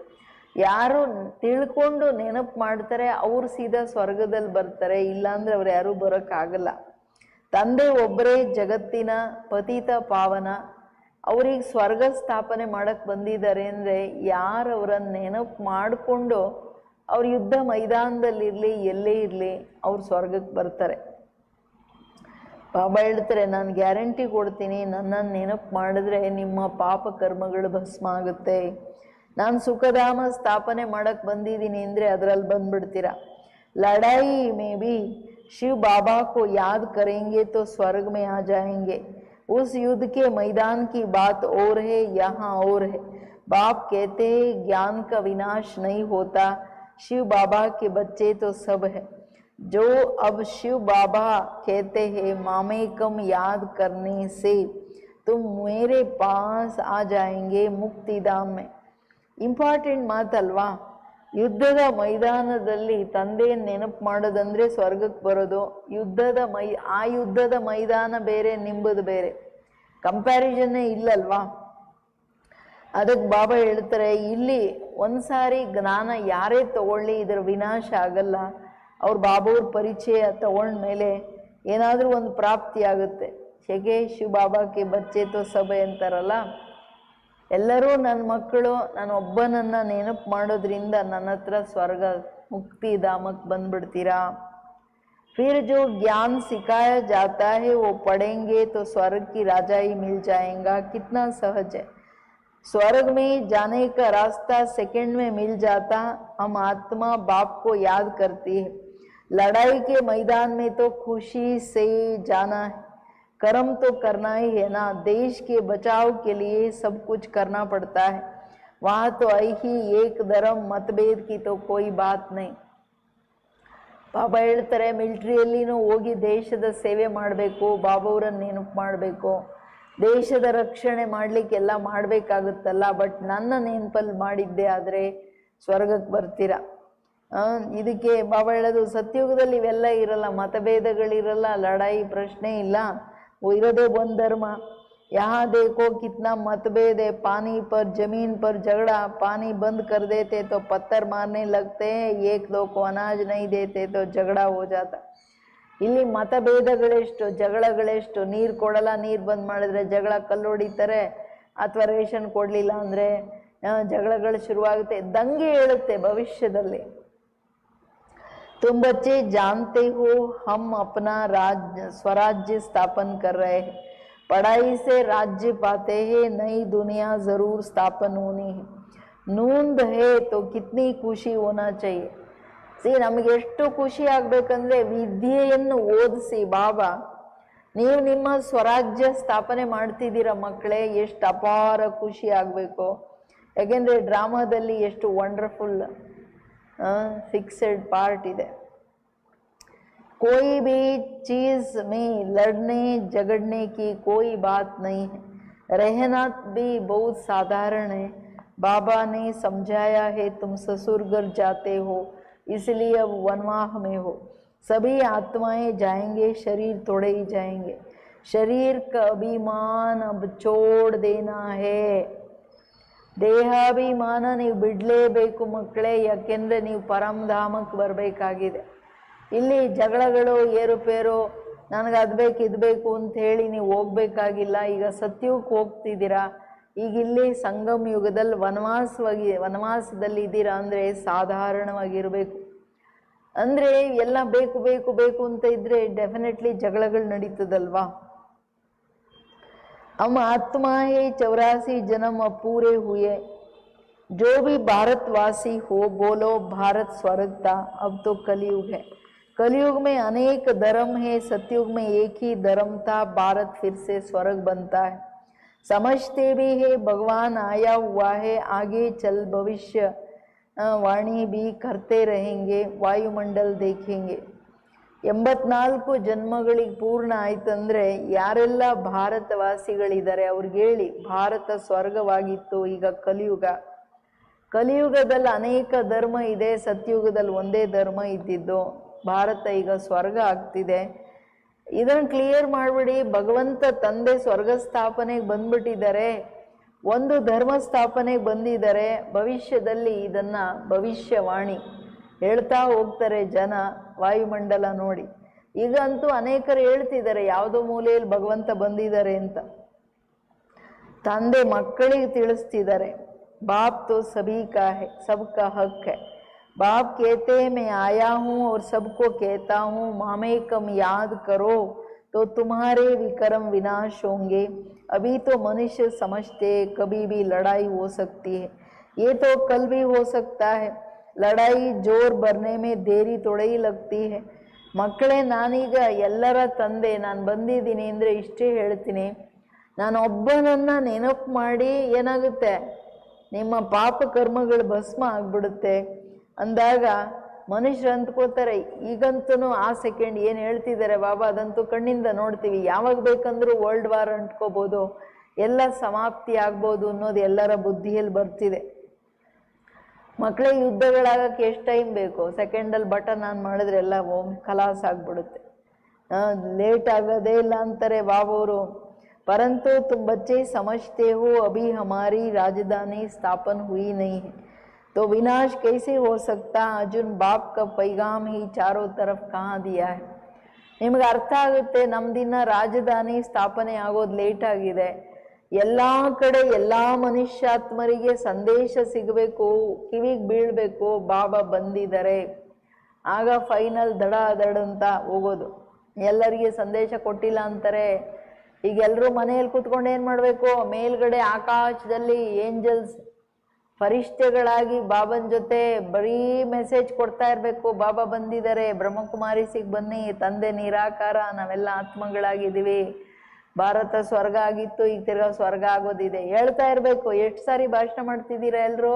ಯಾರು ತಿಳ್ಕೊಂಡು ನೆನಪು ಮಾಡ್ತಾರೆ ಅವ್ರು ಸೀದಾ ಸ್ವರ್ಗದಲ್ಲಿ ಬರ್ತಾರೆ, ಇಲ್ಲಾಂದ್ರೆ ಅವ್ರು ಯಾರೂ ಬರೋಕ್ಕಾಗಲ್ಲ. ತಂದೆ ಒಬ್ಬರೇ ಜಗತ್ತಿನ ಪತಿತ ಪಾವನ, ಅವ್ರಿಗೆ ಸ್ವರ್ಗ ಸ್ಥಾಪನೆ ಮಾಡಕ್ಕೆ ಬಂದಿದ್ದಾರೆ ಅಂದರೆ ಯಾರು ಅವರನ್ನು ನೆನಪು ಮಾಡಿಕೊಂಡು ಅವ್ರ ಯುದ್ಧ ಮೈದಾನದಲ್ಲಿರಲಿ ಎಲ್ಲೇ ಇರಲಿ ಅವ್ರು ಸ್ವರ್ಗಕ್ಕೆ ಬರ್ತಾರೆ. ಬಾಬಾ ಹೇಳ್ತಾರೆ, ನಾನು ಗ್ಯಾರಂಟಿ ಕೊಡ್ತೀನಿ, ನನ್ನನ್ನು ನೆನಪು ಮಾಡಿದ್ರೆ ನಿಮ್ಮ ಪಾಪ ಕರ್ಮಗಳು ಭಸ್ಮ ಆಗುತ್ತೆ. ನಾನು ಸುಖಧಾಮ ಸ್ಥಾಪನೆ ಮಾಡಕ್ಕೆ ಬಂದಿದ್ದೀನಿ ಅಂದರೆ ಅದರಲ್ಲಿ ಬಂದ್ಬಿಡ್ತೀರ. ಲಡಾಯಿ ಮೇ ಬಿ शिव बाबा को याद करेंगे तो स्वर्ग में आ जाएंगे। उस युद्ध के मैदान की बात और है, यहाँ और है। बाप कहते हैं ज्ञान का विनाश नहीं होता, शिव बाबा के बच्चे तो सब है। जो अब शिव बाबा कहते हैं मामेकम याद करने से तुम मेरे पास आ जाएंगे मुक्तिधाम में। ಇಂಪಾರ್ಟೆಂಟ್ ಮಾತಲ್ವಾ. ಯುದ್ಧದ ಮೈದಾನದಲ್ಲಿ ತಂದೆಯನ್ನು ನೆನಪು ಮಾಡೋದಂದ್ರೆ ಸ್ವರ್ಗಕ್ಕೆ ಬರೋದು. ಆ ಯುದ್ಧದ ಮೈದಾನ ಬೇರೆ, ನಿಂಬದು ಬೇರೆ, ಕಂಪ್ಯಾರಿಸನ್ನೇ ಇಲ್ಲಲ್ವಾ. ಅದಕ್ಕೆ ಬಾಬಾ ಹೇಳ್ತಾರೆ, ಇಲ್ಲಿ ಒಂದ್ಸಾರಿ ಜ್ಞಾನ ಯಾರೇ ತಗೊಳ್ಳಿ ಇದರ ವಿನಾಶ ಆಗಲ್ಲ. ಅವ್ರ ಬಾಬಾವ್ರ ಪರಿಚಯ ತಗೊಂಡ್ಮೇಲೆ ಏನಾದರೂ ಒಂದು ಪ್ರಾಪ್ತಿ ಆಗುತ್ತೆ. ಹೇಗೆ ಶಿವ ಬಾಬಾಕ್ಕೆ ಬಚ್ಚೆ ತೋ ಸಭೆ ಅಂತಾರಲ್ಲ, ಎಲ್ಲರೂ ನನ್ನ ಮಕ್ಕಳು, ನಾನು ಒಬ್ಬನನ್ನು ನೆನಪು ಮಾಡೋದ್ರಿಂದ ನನ್ನ ಹತ್ರ ಸ್ವರ್ಗ ಮುಕ್ತಿಧಾಮಕ್ಕೆ ಬಂದ್ಬಿಡ್ತೀರಾ. फिर जो ज्ञान सिखाया जाता है वो पढ़ेंगे तो स्वर्ग की राजाई मिल जाएगा। कितना सहज है, स्वर्ग में जाने का रास्ता सेकंड में मिल जाता। हम आत्मा बाप को याद करती है। लड़ाई के मैदान में तो खुशी से जाना है, कर्म तो करना ही है ना। देश के बचाव के लिए सब कुछ करना पड़ता है। वहाँ तो ही एक धर्म मतभेद की तो कोई बात नहीं. ಬಾಬಾ ಹೇಳ್ತಾರೆ ಮಿಲಿಟ್ರಿಯಲ್ಲಿನೂ ಹೋಗಿ ದೇಶದ ಸೇವೆ ಮಾಡಬೇಕು, ಬಾಬಾವ್ರನ್ನ ನೆನಪು ಮಾಡಬೇಕು, ದೇಶದ ರಕ್ಷಣೆ ಮಾಡಲಿಕ್ಕೆಲ್ಲ ಮಾಡಬೇಕಾಗುತ್ತಲ್ಲ, ಬಟ್ ನನ್ನ ನೆನಪಲ್ಲಿ ಮಾಡಿದ್ದೆ ಆದರೆ ಸ್ವರ್ಗಕ್ಕೆ ಬರ್ತೀರಾ. ಇದಕ್ಕೆ ಬಾಬಾ ಹೇಳೋದು ಸತ್ಯುಗದಲ್ಲಿ ಇವೆಲ್ಲ ಇರಲ್ಲ, ಮತಭೇದಗಳಿರಲ್ಲ, ಲಡಾಯಿ ಪ್ರಶ್ನೆ ಇಲ್ಲ, ಇರೋದೇ ಒಂದು ಧರ್ಮ. यहाँ देखो कितना मतभेद है, पानी पर जमीन पर झगड़ा, पानी बंद कर देते तो पत्थर मारने लगते हैं, एक दो को अनाज नहीं देते तो झगड़ा हो जाता. ಇಲ್ಲಿ ಮತಭೇದಗಳೆಷ್ಟು, ಜಗಳಗಳೆಷ್ಟು. ನೀರು ಕೊಡಲ್ಲ, ನೀರು ಬಂದ್ ಮಾಡಿದ್ರೆ ಜಗಳ, ಕಲ್ಲು ಹೊಡಿತಾರೆ, ಅಥವಾ ರೇಷನ್ ಕೊಡಲಿಲ್ಲ ಅಂದರೆ ಜಗಳಗಳು ಶುರುವಾಗುತ್ತೆ, ದಂಗೆ ಹೇಳುತ್ತೆ ಭವಿಷ್ಯದಲ್ಲಿ. तुम बच्चे जानते हो हम अपना स्वराज्य स्थापन कर रहे हैं, पढ़ाई से राज्य पाते हैं, नई दुनिया जरूर स्थापन होनी है, नूंद है तो कितनी खुशी होना चाहिए. ನಮಗೆ ಎಷ್ಟು ಖುಷಿ ಆಗ್ಬೇಕಂದ್ರೆ ವಿದ್ಯೆಯನ್ನು ಓದಿಸಿ ಬಾಬಾ ನೀವು ನಿಮ್ಮ ಸ್ವರಾಜ್ಯ ಸ್ಥಾಪನೆ ಮಾಡ್ತಿದ್ದೀರ ಮಕ್ಕಳೇ, ಎಷ್ಟು ಅಪಾರ ಖುಷಿ ಆಗಬೇಕು. ಯಾಕೆಂದರೆ ಡ್ರಾಮಾದಲ್ಲಿ ಎಷ್ಟು ವಂಡರ್ಫುಲ್ ಫಿಕ್ಸೆಡ್ ಪಾರ್ಟ್ ಇದೆ. कोई भी चीज में लड़ने झगड़ने की कोई बात नहीं है, रहना भी बहुत साधारण है. बाबा ने समझाया है तुम ससुर घर जाते हो इसलिए अब वनवाह में हो, सभी आत्माएं जाएंगे, शरीर थोड़े ही जाएंगे, शरीर का अभिमान अब छोड़ देना है. ದೇಹಾಭಿಮಾನ ನೀವು ಬಿಡಲೇಬೇಕು ಮಕ್ಕಳೇ, ಯಾಕೆಂದರೆ ನೀವು ಪರಮಧಾಮಕ್ಕೆ ಬರಬೇಕಾಗಿದೆ. ಇಲ್ಲಿ ಜಗಳಗಳು, ಏರುಪೇರು, ನನಗೆ ಅದು ಬೇಕು ಇದು ಬೇಕು ಅಂತ ಹೇಳಿ ನೀವು ಹೋಗ್ಬೇಕಾಗಿಲ್ಲ. ಈಗ ಸತ್ಯಕ್ಕೆ ಹೋಗ್ತಿದ್ದೀರಾ. ಈಗ ಇಲ್ಲಿ ಸಂಗಮ ಯುಗದಲ್ಲಿ ವನವಾಸದಲ್ಲಿ ಇದ್ದೀರಾ ಅಂದರೆ ಸಾಧಾರಣವಾಗಿರಬೇಕು. ಅಂದರೆ ಎಲ್ಲ ಬೇಕು ಬೇಕು ಬೇಕು ಅಂತ ಇದ್ದರೆ ಡೆಫಿನೆಟ್ಲಿ ಜಗಳಗಳು ನಡೀತದಲ್ವಾ. हम आत्मा है 84 जन्म अब पूरे हुए, जो भी भारतवासी हो बोलो भारत स्वर्ग था, अब तो कलयुग है. कलयुग में अनेक धर्म है, सतयुग में एक ही धर्म था, भारत फिर से स्वर्ग बनता है. समझते भी है भगवान आया हुआ है, आगे चल भविष्य वाणी भी करते रहेंगे, वायुमंडल देखेंगे. 84 ಜನ್ಮಗಳಿಗೆ ಪೂರ್ಣ ಆಯ್ತಂದ್ರೆ ಯಾರೆಲ್ಲ ಭಾರತವಾಸಿಗಳಿದ್ದಾರೆ ಅವ್ರಿಗೆ ಹೇಳಿ ಭಾರತ ಸ್ವರ್ಗವಾಗಿತ್ತು, ಈಗ ಕಲಿಯುಗ. ಕಲಿಯುಗದಲ್ಲಿ ಅನೇಕ ಧರ್ಮ ಇದೆ, ಸತ್ಯುಗದಲ್ಲಿ ಒಂದೇ ಧರ್ಮ ಇದ್ದಿದ್ದು, ಭಾರತ ಈಗ ಸ್ವರ್ಗ ಆಗ್ತಿದೆ. ಇದನ್ನು ಕ್ಲಿಯರ್ ಮಾಡಿಬಿಡಿ. ಭಗವಂತ ತಂದೆ ಸ್ವರ್ಗ ಸ್ಥಾಪನೆಗೆ ಬಂದ್ಬಿಟ್ಟಿದ್ದಾರೆ, ಒಂದು ಧರ್ಮ ಸ್ಥಾಪನೆಗೆ ಬಂದಿದ್ದಾರೆ. ಭವಿಷ್ಯದಲ್ಲಿ ಇದನ್ನು ಭವಿಷ್ಯವಾಣಿ ಹೇಳ್ತಾ ಹೋಗ್ತಾರೆ ಜನ, ವಾಯುಮಂಡಲ ನೋಡಿ. ಈಗಂತೂ ಅನೇಕರು ಹೇಳ್ತಿದ್ದಾರೆ ಯಾವುದೋ ಮೂಲೆಯಲ್ಲಿ ಭಗವಂತ ಬಂದಿದ್ದಾರೆ ಅಂತ. ತಂದೆ ಮಕ್ಕಳಿಗೆ ತಿಳಿಸ್ತಿದ್ದಾರೆ, ಬಾಪ್ ತೋ ಸಭಿ ಕಾ ಹೈ, ಸಬ್ಕಾ ಹಕ್ ಹೈ. बाप कहते हैं मैं आया हूँ और सबको कहता हूँ मामेकम याद करो तो तुम्हारे विक्रम विनाश होंगे. अभी तो मनुष्य समझते कभी भी लड़ाई हो सकती है, ये तो कल भी हो सकता है. लड़ाई जोर भरने में देरी थोड़ी ही लगती है. ಮಕ್ಕಳೇ, ನಾನೀಗ ಎಲ್ಲರ ತಂದೆ, ನಾನು ಬಂದಿದ್ದೀನಿ ಅಂದರೆ ಇಷ್ಟೇ ಹೇಳ್ತೀನಿ, ನಾನೊಬ್ಬನನ್ನು ನೆನಪು ಮಾಡಿ ಏನಾಗುತ್ತೆ, ನಿಮ್ಮ ಪಾಪ ಕರ್ಮಗಳು ಭಸ್ಮ ಆಗ್ಬಿಡುತ್ತೆ ಅಂದಾಗ ಮನುಷ್ಯರು ಅಂದ್ಕೋತಾರೆ. ಈಗಂತೂ ಆ ಸೆಕೆಂಡ್ ಏನು ಹೇಳ್ತಿದ್ದಾರೆ ಬಾಬಾ ಅದಂತೂ ಕಣ್ಣಿಂದ ನೋಡ್ತೀವಿ. ಯಾವಾಗ ಬೇಕಂದ್ರೂ ವರ್ಲ್ಡ್ ವಾರ್ ಅಂಟ್ಕೋಬೋದು, ಎಲ್ಲ ಸಮಾಪ್ತಿ ಆಗ್ಬೋದು ಅನ್ನೋದು ಎಲ್ಲರ ಬುದ್ಧಿಯಲ್ಲಿ ಬರ್ತಿದೆ. ಮಕ್ಕಳಿಗೆ ಯುದ್ಧಗಳಾಗಕ್ಕೆ ಎಷ್ಟು ಟೈಮ್ ಬೇಕು? ಸೆಕೆಂಡಲ್ಲಿ ಬಟನ್ ಆನ್ ಮಾಡಿದ್ರೆ ಎಲ್ಲ ಖಲಾಸ್ ಆಗ್ಬಿಡುತ್ತೆ. ಲೇಟ್ ಆಗೋದೇ ಇಲ್ಲ ಅಂತಾರೆ ಬಾಬವರು. ಪರಂತು ತುಮ್ ಬಚ್ಚೆ ಸಮಜ್ತೆ ಹೋ ಅಭಿ ಹಮಾರಿ ರಾಜಧಾನಿ ಸ್ಥಾಪನ್ ಹುಯಿ ನಹೀ ಹೈ, तो विनाश कैसे हो सकता? अर्जुन बाप का पैगाम ही चारों तरफ कहाँ दिया है. ನಿಮಗೆ ಅರ್ಥ ಆಗುತ್ತೆ, ನಮ್ದಿನ್ನ ರಾಜಧಾನಿ ಸ್ಥಾಪನೆ ಆಗೋದು ಲೇಟ್ ಆಗಿದೆ. ಎಲ್ಲ ಕಡೆ ಎಲ್ಲ ಮನುಷ್ಯಾತ್ಮರಿಗೆ ಸಂದೇಶ ಸಿಗಬೇಕು, ಕಿವಿಗೆ ಬೀಳಬೇಕು, ಬಾಬಾ ಬಂದಿದ್ದಾರೆ. ಆಗ ಫೈನಲ್ ದಡ ಅಂತ ಹೋಗೋದು. ಎಲ್ಲರಿಗೆ ಸಂದೇಶ ಕೊಟ್ಟಿಲ್ಲ ಅಂತಾರೆ. ಈಗ ಎಲ್ಲರೂ ಮನೆಯಲ್ಲಿ ಕೂತ್ಕೊಂಡು ಏನು ಮಾಡಬೇಕು, ಮೇಲ್ಗಡೆ ಆಕಾಶದಲ್ಲಿ ಏಂಜಲ್ಸ್ ಫರಿಷ್ಠೆಗಳಾಗಿ ಬಾಬನ ಜೊತೆ ಬರೀ ಮೆಸೇಜ್ ಕೊಡ್ತಾ ಇರಬೇಕು, ಬಾಬಾ ಬಂದಿದ್ದಾರೆ, ಬ್ರಹ್ಮಕುಮಾರಿಸಿಗೆ ಬನ್ನಿ, ತಂದೆ ನಿರಾಕಾರ, ನಾವೆಲ್ಲ ಆತ್ಮಗಳಾಗಿದ್ದೀವಿ, ಭಾರತ ಸ್ವರ್ಗ ಆಗಿತ್ತು, ಈಗ ತಿರ್ಗಾ ಸ್ವರ್ಗ ಆಗೋದಿದೆ ಹೇಳ್ತಾ ಇರಬೇಕು. ಎಷ್ಟು ಸಾರಿ ಭಾಷಣ ಮಾಡ್ತಿದ್ದೀರಾ ಎಲ್ಲರೂ?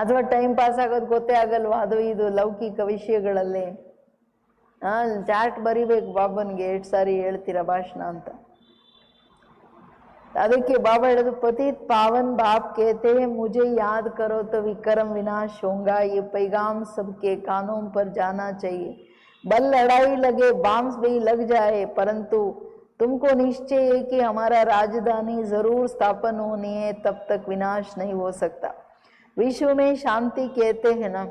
ಅಥವಾ ಟೈಮ್ ಪಾಸ್ ಆಗೋದು ಗೊತ್ತೇ ಆಗಲ್ವಾ ಅದು ಇದು ಲೌಕಿಕ ವಿಷಯಗಳಲ್ಲಿ. ಚಾಟ್ ಬರಿಬೇಕು ಬಾಬನ್ಗೆ 2 ಸಾರಿ ಹೇಳ್ತೀರಾ ಭಾಷಣ ಅಂತ. ಅದಕ್ಕೆ ಬಾಬಾ ಹೇಳೋದು ಪತಿತ್ ಪಾವನ್ ಬಾಪ್ कहते हैं मुझे याद करो तो विक्रम विनाश होगा, ये पैगाम सबके कानों पर जाना चाहिए. बल लड़ाई लगे, बॉम्ब्स भी लग जाए, परंतु तुमको निश्चय है कि हमारा राजधानी जरूर स्थापन होनी है, तब तक विनाश नहीं हो सकता. विश्व में शांति कहते हैं ना,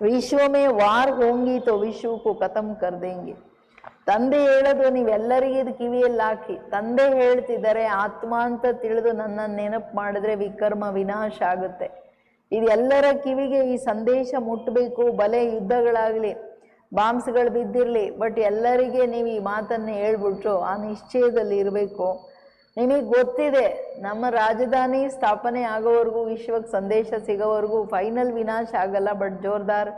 विश्व में वार होंगी तो विश्व को खत्म कर देंगे. ತಂದೆ ಹೇಳೋದು ನೀವೆಲ್ಲರಿಗೆ ಇದು ಕಿವಿಯಲ್ಲಿ ಹಾಕಿ. ತಂದೆ ಹೇಳ್ತಿದ್ದಾರೆ ಆತ್ಮ ಅಂತ ತಿಳಿದು ನನ್ನ ನೆನಪು ಮಾಡಿದ್ರೆ ವಿಕರ್ಮ ವಿನಾಶ ಆಗುತ್ತೆ. ಇದು ಎಲ್ಲರ ಕಿವಿಗೆ ಈ ಸಂದೇಶ ಮುಟ್ಟಬೇಕು. ಬಲೆ ಯುದ್ಧಗಳಾಗಲಿ, ಬಾಂಬ್ಸ್ಗಳು ಬಿದ್ದಿರಲಿ, ಬಟ್ ಎಲ್ಲರಿಗೆ ನೀವು ಈ ಮಾತನ್ನು ಹೇಳ್ಬಿಟ್ರು ಆ ನಿಶ್ಚಯದಲ್ಲಿ ಇರಬೇಕು. ನಿಮಗೆ ಗೊತ್ತಿದೆ ನಮ್ಮ ರಾಜಧಾನಿ ಸ್ಥಾಪನೆ ಆಗೋವರೆಗೂ, ವಿಶ್ವಕ್ಕೆ ಸಂದೇಶ ಸಿಗೋವರೆಗೂ ಫೈನಲ್ ವಿನಾಶ ಆಗಲ್ಲ, ಬಟ್ ಜೋರ್ದಾರ್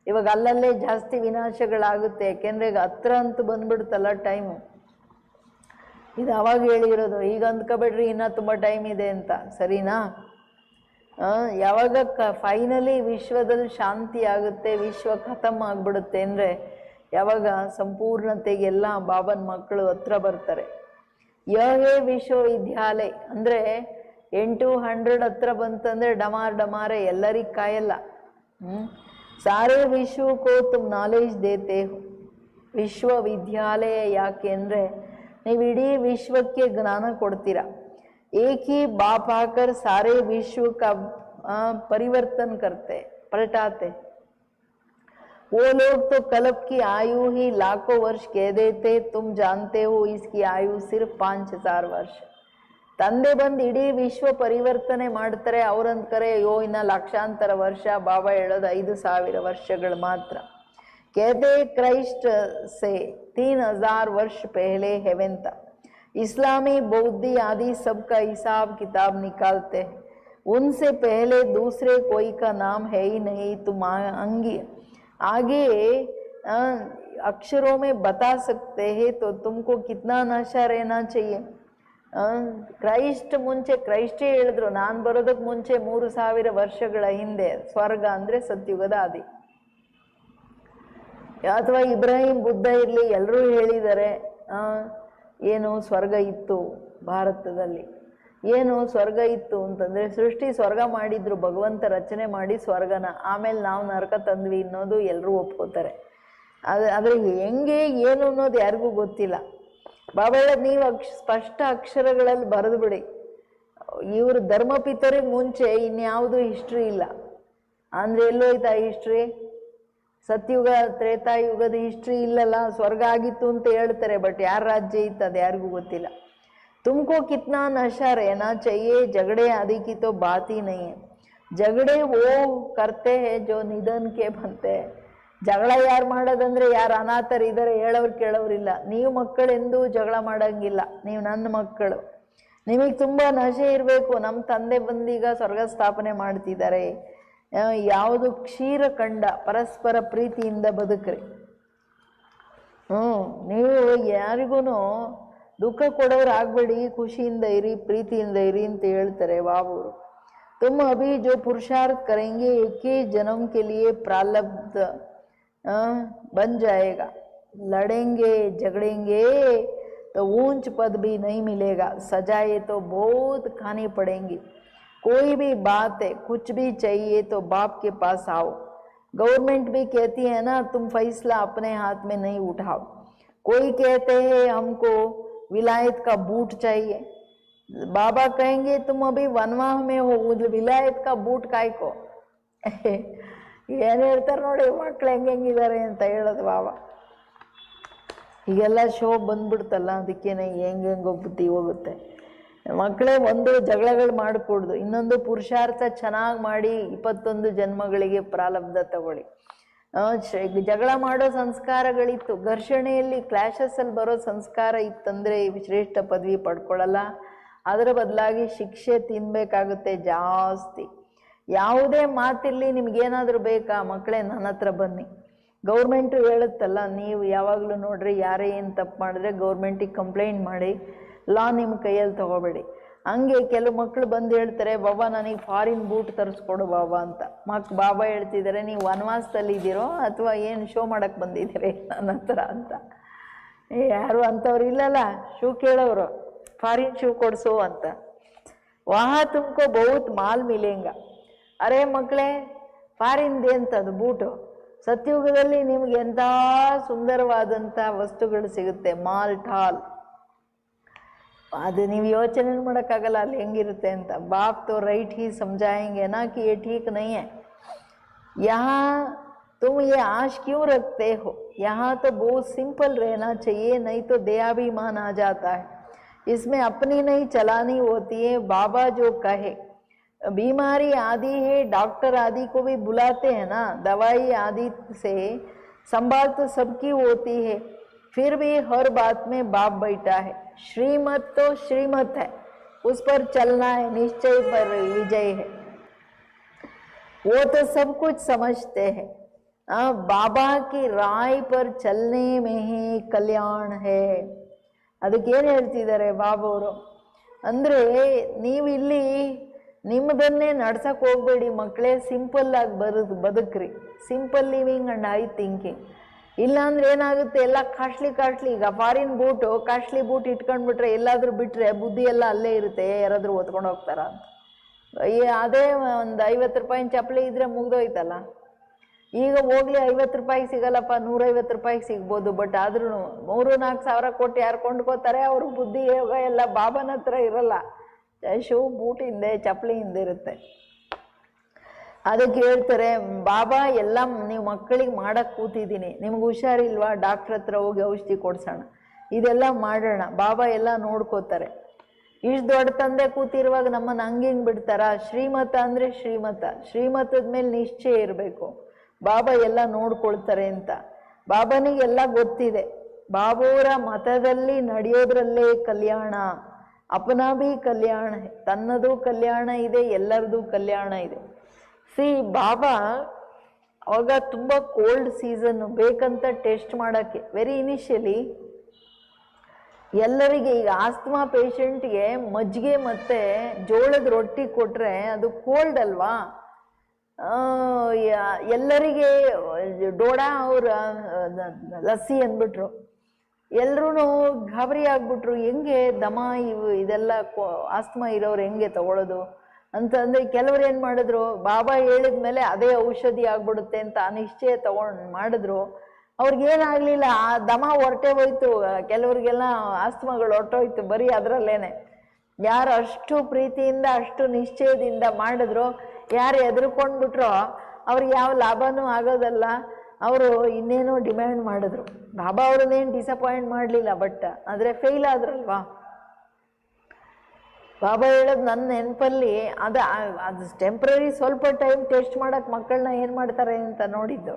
ಇವಾಗ ಅಲ್ಲಲ್ಲೇ ಜಾಸ್ತಿ ವಿನಾಶಗಳಾಗುತ್ತೆ. ಯಾಕೆಂದರೆ ಈಗ ಹತ್ರ ಅಂತೂ ಬಂದ್ಬಿಡುತ್ತಲ್ಲ ಟೈಮು. ಇದು ಅವಾಗ ಹೇಳಿರೋದು, ಈಗ ಅಂದ್ಕೊಬೇಡ್ರಿ ಇನ್ನೂ ತುಂಬ ಟೈಮ್ ಇದೆ ಅಂತ, ಸರಿನಾ? ಯಾವಾಗ ಫೈನಲಿ ವಿಶ್ವದಲ್ಲಿ ಶಾಂತಿ ಆಗುತ್ತೆ, ವಿಶ್ವ ಖತಮ್ ಆಗಿಬಿಡುತ್ತೆ ಅಂದರೆ ಯಾವಾಗ ಸಂಪೂರ್ಣತೆಗೆ ಎಲ್ಲ ಬಾಬನ ಮಕ್ಕಳು ಹತ್ರ ಬರ್ತಾರೆ. ಯಹೇ ವಿಶ್ವವಿದ್ಯಾಲಯ ಅಂದರೆ 800 ಹತ್ರ ಬಂತಂದರೆ ಡಮಾರ್ ಡಮಾರೆ ಎಲ್ಲರಿಗೆ ಕಾಯಲ್ಲ. ಸಾರೇ ವಿಶ್ವ ಕೋ ತುಮ್ ನಾಲೆಜ್ ದೇತೆ ಹೋ. ವಿಶ್ವವಿದ್ಯಾಲಯ ಯಾಕೆ ಅಂದರೆ ನೀವು ಇಡೀ ವಿಶ್ವಕ್ಕೆ ಜ್ಞಾನ ಕೊಡ್ತೀರಾ. ಏಕ್ ಹಿ ಬಾಪ್ ಆಕರ್ ಸಾರೇ ವಿಶ್ವ ಕಾ ಪರಿವರ್ತನ್ ಕರ್ತೆ ಪलटाते. वो लोग तो कल्प की आयु ही लाखों वर्ष कह देते, तुम जानते हो इसकी आयु सिर्फ 5000 ವರ್ಷ. ತಂದೆ ಬಂದು ಇಡೀ ವಿಶ್ವ ಪರಿವರ್ತನೆ ಮಾಡ್ತಾರೆ. ಅವ್ರಂದ್ಕರೆ ಅಯ್ಯೋ ಇನ್ನು ಲಕ್ಷಾಂತರ ವರ್ಷ. ಬಾಬಾ ಹೇಳೋದು 5000 ವರ್ಷಗಳು ಮಾತ್ರ. कहते क्राइस्ट से 3000 वर्ष पहले हेवन था. इस्लामी बौद्धी आदि सबका हिसाब किताब निकालते हैं. उनसे पहले दूसरे कोई का नाम है ही नहीं. तुम आगे अक्षरों में बता सकते हैं तो तुमको कितना नशा रहना चाहिए. ಕ್ರೈಸ್ಟ್ ಮುಂಚೆ ಕ್ರೈಸ್ಟೇ ಹೇಳಿದ್ರು, ನಾನು ಬರೋದಕ್ಕೆ ಮುಂಚೆ 3000 ವರ್ಷಗಳ ಹಿಂದೆ ಸ್ವರ್ಗ ಅಂದರೆ ಸತ್ಯುಗದ ಆದಿ. ಅಥವಾ ಇಬ್ರಾಹಿಂ ಬುದ್ಧ ಇರಲಿ, ಎಲ್ಲರೂ ಹೇಳಿದ್ದಾರೆ ಏನು ಸ್ವರ್ಗ ಇತ್ತು ಭಾರತದಲ್ಲಿ. ಏನು ಸ್ವರ್ಗ ಇತ್ತು ಅಂತಂದರೆ ಸೃಷ್ಟಿ ಸ್ವರ್ಗ ಮಾಡಿದ್ರು, ಭಗವಂತ ರಚನೆ ಮಾಡಿ ಸ್ವರ್ಗನ, ಆಮೇಲೆ ನಾವು ನರಕ ತಂದ್ವಿ ಅನ್ನೋದು ಎಲ್ಲರೂ ಒಪ್ಕೋತಾರೆ. ಆದರೆ ಹೆಂಗೆ ಏನು ಅನ್ನೋದು ಯಾರಿಗೂ ಗೊತ್ತಿಲ್ಲ. ಬಾಬಾ ಹೇಳೋದು ನೀವು ಸ್ಪಷ್ಟ ಅಕ್ಷರಗಳಲ್ಲಿ ಬರೆದು ಬಿಡಿ. ಇವರು ಧರ್ಮಪಿತರಿಗೆ ಮುಂಚೆ ಇನ್ಯಾವುದು ಹಿಸ್ಟ್ರಿ ಇಲ್ಲ ಅಂದರೆ ಎಲ್ಲೋಯ್ತಾ ಹಿಸ್ಟ್ರಿ? ಸತ್ಯುಗ ತ್ರೇತಾಯುಗದ ಹಿಸ್ಟ್ರಿ ಇಲ್ಲಲ್ಲ. ಸ್ವರ್ಗ ಆಗಿತ್ತು ಅಂತ ಹೇಳ್ತಾರೆ, ಬಟ್ ಯಾರ ರಾಜ್ಯ ಇತ್ತು ಅದು ಯಾರಿಗೂ ಗೊತ್ತಿಲ್ಲ. ತುಮಕೋ ಕಿತ್ನಾ ನಶಾ रहना चाहिए, झगड़े आदि की तो बात ही नहीं है. झगड़े वो करते हैं जो निधन के बनते हैं. ಜಗಳ ಯಾರು ಮಾಡೋದಂದರೆ ಯಾರು ಅನಾಥರು ಇದ್ದಾರೆ, ಹೇಳೋರು ಕೇಳೋರಿಲ್ಲ. ನೀವು ಮಕ್ಕಳೆಂದೂ ಜಗಳ ಮಾಡೋಂಗಿಲ್ಲ, ನೀವು ನನ್ನ ಮಕ್ಕಳು. ನಿಮಗೆ ತುಂಬ ನಶೆ ಇರಬೇಕು. ನಮ್ಮ ತಂದೆ ಬಂದೀಗ ಸ್ವರ್ಗ ಸ್ಥಾಪನೆ ಮಾಡ್ತಿದ್ದಾರೆ. ಯಾವುದು ಕ್ಷೀರಖಂಡ, ಪರಸ್ಪರ ಪ್ರೀತಿಯಿಂದ ಬದುಕ್ರಿ. ನೀವು ಯಾರಿಗೂ ದುಃಖ ಕೊಡೋರು ಆಗಬೇಡಿ, ಖುಷಿಯಿಂದ ಇರಿ, ಪ್ರೀತಿಯಿಂದ ಇರಿ ಅಂತ ಹೇಳ್ತಾರೆ ಬಾಬುರು. तुम अभी जो पुरुषार्थ करेंगे एक ही जन्म के लिए प्रारब्ध बन जाएगा. लड़ेंगे झगड़ेंगे तो ऊंच पद भी नहीं मिलेगा, सजाएं तो बहुत खानी पड़ेंगी. कोई भी बात है, कुछ भी चाहिए तो बाप के पास आओ. गवर्नमेंट भी कहती है ना तुम फैसला अपने हाथ में नहीं उठाओ. कोई कहते हैं हमको विलायत का बूट चाहिए. बाबा कहेंगे तुम अभी वनवाह में हो, विलायत का बूट काय को. ಏನು ಹೇಳ್ತಾರೆ ನೋಡಿ, ಮಕ್ಳು ಹೆಂಗಿದ್ದಾರೆ ಅಂತ ಹೇಳೋದು ಬಾಬಾ. ಈಗೆಲ್ಲ ಶೋ ಬಂದ್ಬಿಡ್ತಲ್ಲ, ಅದಕ್ಕೇನೆ ಹೆಂಗೆಂಗೋ ಬುದ್ಧಿ ಹೋಗುತ್ತೆ. ಮಕ್ಕಳೇ ಒಂದು ಜಗಳಗಳು ಮಾಡಿಕೊಡ್ದು, ಇನ್ನೊಂದು ಪುರುಷಾರ್ಥ ಚೆನ್ನಾಗಿ ಮಾಡಿ 21 ಜನ್ಮಗಳಿಗೆ ಪ್ರಾರಬ್ಧ ತಗೊಳ್ಳಿ. ಜಗಳ ಮಾಡೋ ಸಂಸ್ಕಾರಗಳಿತ್ತು, ಘರ್ಷಣೆಯಲ್ಲಿ ಕ್ಲಾಶಸ್ಸಲ್ಲಿ ಬರೋ ಸಂಸ್ಕಾರ ಇತ್ತಂದರೆ ಶ್ರೇಷ್ಠ ಪದವಿ ಪಡ್ಕೊಳ್ಳಲ್ಲ. ಅದರ ಬದಲಾಗಿ ಶಿಕ್ಷೆ ತಿನ್ನಬೇಕಾಗುತ್ತೆ ಜಾಸ್ತಿ. ಯಾವುದೇ ಮಾತಿರಲಿ, ನಿಮಗೇನಾದರೂ ಬೇಕಾ ಮಕ್ಕಳೇ ನನ್ನ ಹತ್ರ ಬನ್ನಿ. ಗೌರ್ಮೆಂಟು ಹೇಳುತ್ತಲ್ಲ, ನೀವು ಯಾವಾಗಲೂ ನೋಡ್ರಿ ಯಾರೇ ಏನು ತಪ್ಪು ಮಾಡಿದ್ರೆ ಗೌರ್ಮೆಂಟಿಗೆ ಕಂಪ್ಲೇಂಟ್ ಮಾಡಿ, ಲಾ ನಿಮ್ಮ ಕೈಯಲ್ಲಿ ತೊಗೋಬೇಡಿ. ಹಂಗೆ ಕೆಲವು ಮಕ್ಕಳು ಬಂದು ಹೇಳ್ತಾರೆ, ಬಾಬಾ ನನಗೆ ಫಾರಿನ್ ಬೂಟ್ ತರಿಸ್ಕೊಡು ಬಾಬಾ ಅಂತ. ಬಾಬಾ ಹೇಳ್ತಿದ್ದಾರೆ, ನೀವು ವನವಾಸದಲ್ಲಿ ಇದ್ದೀರೋ ಅಥವಾ ಏನು ಶೋ ಮಾಡಕ್ಕೆ ಬಂದಿದ್ದೀರಿ ನನ್ನ ಹತ್ರ ಅಂತ. ಯಾರು ಅಂಥವ್ರು ಇಲ್ಲಲ್ಲ, ಶೂ ಕೇಳೋರು, ಫಾರಿನ್ ಶೂ ಕೊಡಿಸು ಅಂತ. ವಹಾ ತುಮಕೋ ಬಹುತ್ ಮಾಲ್ ಮಿಲೇಂಗ. ಅರೇ ಮಕ್ಕಳೇ, ಫಾರಿನ್ದೇ ಅಂತದು ಬೂಟು. ಸತ್ಯುಗದಲ್ಲಿ ನಿಮ್ಗೆ ಎಂಥ ಸುಂದರವಾದಂಥ ವಸ್ತುಗಳು ಸಿಗುತ್ತೆ, ಮಾಲ್ ಠಾಲ್. ಅದು ನೀವು ಯೋಚನೆ ಮಾಡೋಕ್ಕಾಗಲ್ಲ ಅಲ್ಲಿ ಹೆಂಗಿರುತ್ತೆ ಅಂತ. ಬಾಪ್ तो राइट ही समझाएंगे ना कि ये ठीक नहीं है, यहाँ तुम ये आश क्यों रखते हो, यहाँ तो बहुत सिंपल रहना चाहिए, नहीं तो दयाभिमान आ जाता है, इसमें अपनी नहीं चलानी होती है। बाबा जो कहे बीमारी आदि है, डॉक्टर आदि को भी बुलाते हैं ना, दवाई आदि से संभाल तो सबकी होती है, फिर भी हर बात में बाप बैठा है। श्रीमत तो श्रीमत है, उस पर चलना है, निश्चय पर विजय है, वो तो सब कुछ समझते हैं। बाबा की राय पर चलने में ही कल्याण है। ಅದಕ್ಕೇನು ಹೇಳ್ತಿದ್ದಾರೆ ಬಾಬವರು ಅಂದರೆ, ನೀವು ಇಲ್ಲಿ ನಿಮ್ಮದನ್ನೇ ನಡ್ಸಕ್ಕೆ ಹೋಗ್ಬೇಡಿ ಮಕ್ಕಳೇ, ಸಿಂಪಲ್ ಆಗಿ ಬದುಕ್ರಿ. Simple living and high thinking. ಇಲ್ಲಾಂದ್ರೆ ಏನಾಗುತ್ತೆ, ಎಲ್ಲ ಕಾಸ್ಟ್ಲಿ. ಈಗ ಫಾರಿನ್ ಬೂಟು, ಕಾಸ್ಟ್ಲಿ ಬೂಟ್ ಇಟ್ಕೊಂಡ್ಬಿಟ್ರೆ ಎಲ್ಲಾದರೂ ಬಿಟ್ಟರೆ ಬುದ್ಧಿ ಎಲ್ಲ ಅಲ್ಲೇ ಇರುತ್ತೆ, ಯಾರಾದರೂ ಹೊತ್ಕೊಂಡು ಹೋಗ್ತಾರ ಅಂತ. ಅದೇ ಒಂದು 50 ರೂಪಾಯಿನ ಚಪ್ಪಲಿ ಇದ್ರೆ ಮುಗ್ದೋಯ್ತಲ್ಲ. ಈಗ ಹೋಗ್ಲಿ 50 ರೂಪಾಯಿಗೆ ಸಿಗಲ್ಲಪ್ಪ, 150 ರೂಪಾಯಿಗೆ ಸಿಗ್ಬೋದು. ಬಟ್ ಆದ್ರೂ 3-4 ಸಾವಿರ ಕೊಟ್ಟು ಯಾರು ಕೊಂಡ್ಕೋತಾರೆ? ಅವ್ರ ಬುದ್ಧಿ ಯೋಗ ಎಲ್ಲ ಬಾಬನ ಹತ್ರ ಇರಲ್ಲ. ಶೂ ಬೂಟ್ ಹಿಂದೆ, ಚಪ್ಪಲಿ ಹಿಂದೆ ಇರುತ್ತೆ. ಅದಕ್ಕೆ ಹೇಳ್ತಾರೆ ಬಾಬಾ, ಎಲ್ಲ ನೀವು ಮಕ್ಕಳಿಗೆ ಮಾಡಕ್ಕೆ ಕೂತಿದ್ದೀನಿ, ನಿಮ್ಗೆ ಹುಷಾರಿಲ್ವಾ, ಡಾಕ್ಟ್ರ್ ಹತ್ರ ಹೋಗಿ ಔಷಧಿ ಕೊಡ್ಸೋಣ, ಇದೆಲ್ಲ ಮಾಡೋಣ, ಬಾಬಾ ಎಲ್ಲ ನೋಡ್ಕೋತಾರೆ. ಇಷ್ಟು ದೊಡ್ಡ ತಂದೆ ಕೂತಿರುವಾಗ ನಮ್ಮನ್ನು ಹಂಗಿಂಗೆ ಬಿಡ್ತಾರ? ಶ್ರೀಮತ ಅಂದರೆ ಶ್ರೀಮತ, ಶ್ರೀಮತದ ಮೇಲೆ ನಿಶ್ಚಯ ಇರಬೇಕು, ಬಾಬಾ ಎಲ್ಲ ನೋಡ್ಕೊಳ್ತಾರೆ ಅಂತ. ಬಾಬನಿಗೆಲ್ಲ ಗೊತ್ತಿದೆ. ಬಾಬೋರ ಮತದಲ್ಲಿ ನಡೆಯೋದ್ರಲ್ಲೇ ಕಲ್ಯಾಣ, ಅಪನಾ ಭೀ ಕಲ್ಯಾಣ, ತನ್ನದು ಕಲ್ಯಾಣ ಇದೆ, ಎಲ್ಲರದು ಕಲ್ಯಾಣ ಇದೆ. ಬಾಬಾ ಅವಾಗ ತುಂಬ ಕೋಲ್ಡ್ ಸೀಸನ್ನು ಬೇಕಂತ ಟೆಸ್ಟ್ ಮಾಡೋಕ್ಕೆ ವೆರಿ ಇನಿಷಿಯಲಿ ಎಲ್ಲರಿಗೆ, ಈಗ ಆಸ್ತಮಾ ಪೇಷಂಟ್ಗೆ ಮಜ್ಜಿಗೆ ಮತ್ತು ಜೋಳದ ರೊಟ್ಟಿ ಕೊಟ್ಟರೆ ಅದು ಕೋಲ್ಡ್ ಅಲ್ವಾ. ಎಲ್ಲರಿಗೆ ಡೋಡಾ ಅವ್ರ ಲಸ್ಸಿ ಅಂದ್ಬಿಟ್ರು, ಎಲ್ಲರೂ ಗಾಬರಿ ಆಗ್ಬಿಟ್ರು. ಹೆಂಗೆ ದಮ ಇದೆಲ್ಲ ಆಸ್ತಮಾ ಇರೋರು ಹೆಂಗೆ ತಗೊಳ್ಳೋದು ಅಂತಂದರೆ, ಕೆಲವ್ರು ಏನು ಮಾಡಿದ್ರು, ಬಾಬಾ ಹೇಳಿದ ಮೇಲೆ ಅದೇ ಔಷಧಿ ಆಗ್ಬಿಡುತ್ತೆ ಅಂತ ಅನಿಶ್ಚಯ ತಗೊಂಡು ಮಾಡಿದ್ರು. ಅವ್ರಿಗೇನಾಗಲಿಲ್ಲ, ಆ ದಮ ಹೊರಟೆ ಹೋಯ್ತು. ಕೆಲವ್ರಿಗೆಲ್ಲ ಆಸ್ತಮಾಗಳು ಹೊರಟೋಯ್ತು ಬರೀ ಅದರಲ್ಲೇನೆ. ಯಾರು ಅಷ್ಟು ಪ್ರೀತಿಯಿಂದ ಅಷ್ಟು ನಿಶ್ಚಯದಿಂದ ಮಾಡಿದ್ರು, ಯಾರು ಎದುರ್ಕೊಂಡ್ಬಿಟ್ರೋ ಅವ್ರಿಗೆ ಯಾವ ಲಾಭನೂ ಆಗೋದಲ್ಲ. ಅವರು ಇನ್ನೇನೋ ಡಿಮ್ಯಾಂಡ್ ಮಾಡಿದ್ರು. ಬಾಬಾ ಅವ್ರನ್ನೇನು ಡಿಸಪಾಯಿಂಟ್ ಮಾಡಲಿಲ್ಲ, ಬಟ್ ಆದರೆ ಫೇಲ್ ಆದ್ರಲ್ವಾ. ಬಾಬಾ ಹೇಳೋದು ನನ್ನ ನೆನಪಲ್ಲಿ ಅದು ಟೆಂಪ್ರರಿ, ಸ್ವಲ್ಪ ಟೈಮ್ ಟೆಸ್ಟ್ ಮಾಡೋಕ್ಕೆ ಮಕ್ಕಳನ್ನ ಏನು ಮಾಡ್ತಾರೆ ಅಂತ ನೋಡಿದ್ದು.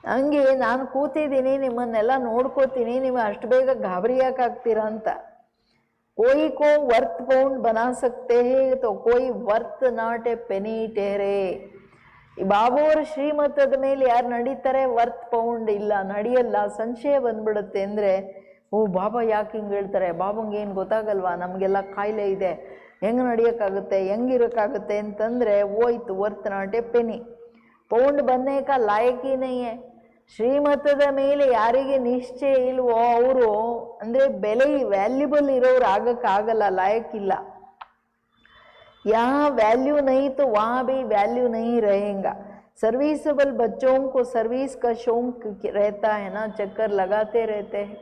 ಹಂಗೆ ನಾನು ಕೂತಿದ್ದೀನಿ, ನಿಮ್ಮನ್ನೆಲ್ಲ ನೋಡ್ಕೋತೀನಿ, ನೀವು ಅಷ್ಟು ಬೇಗ ಗಾಬರಿ ಯಾಕಾಗ್ತೀರಾ ಅಂತ. कोई को वर्थ पाउंड बना सकते हैं तो कोई वर्थ नाट ए पेनी ठहरे. ಬಾಬೋರ ಶ್ರೀಮತದ ಮೇಲೆ ಯಾರು ನಡೀತಾರೆ, ವರ್ತ್ ಪೌಂಡ್ ಇಲ್ಲ, ನಡೆಯಲ್ಲ. ಸಂಶಯ ಬಂದ್ಬಿಡುತ್ತೆ. ಅಂದರೆ ಓ ಬಾಬಾ ಯಾಕೆ ಹಿಂಗೆ ಹೇಳ್ತಾರೆ, ಬಾಬಂಗೆ ಏನು ಗೊತ್ತಾಗಲ್ವಾ, ನಮಗೆಲ್ಲ ಕಾಯಿಲೆ ಇದೆ, ಹೆಂಗೆ ನಡೆಯೋಕ್ಕಾಗುತ್ತೆ, ಹೆಂಗಿರೋಕ್ಕಾಗುತ್ತೆ ಅಂತಂದರೆ ಹೋಯ್ತು, worth not a penny. Pound ಬನ್ನೇಕ ಲಾಯಕಿ ನೈಯೇ. ಶ್ರೀಮತದ ಮೇಲೆ ಯಾರಿಗೆ ನಿಶ್ಚಯ ಇಲ್ವೋ ಅವರು ಅಂದರೆ ಬೆಲೆ ವ್ಯಾಲ್ಯೂಬಲ್ ಇರೋರು ಆಗಕ್ಕಾಗಲ್ಲ, ಲಾಯಕ್ಕಿಲ್ಲ. यहाँ वैल्यू नहीं तो वहाँ भी वैल्यू नहीं रहेगा. सर्विसेबल बच्चों को सर्विस का शौक रहता है ना, चक्कर लगाते रहते हैं.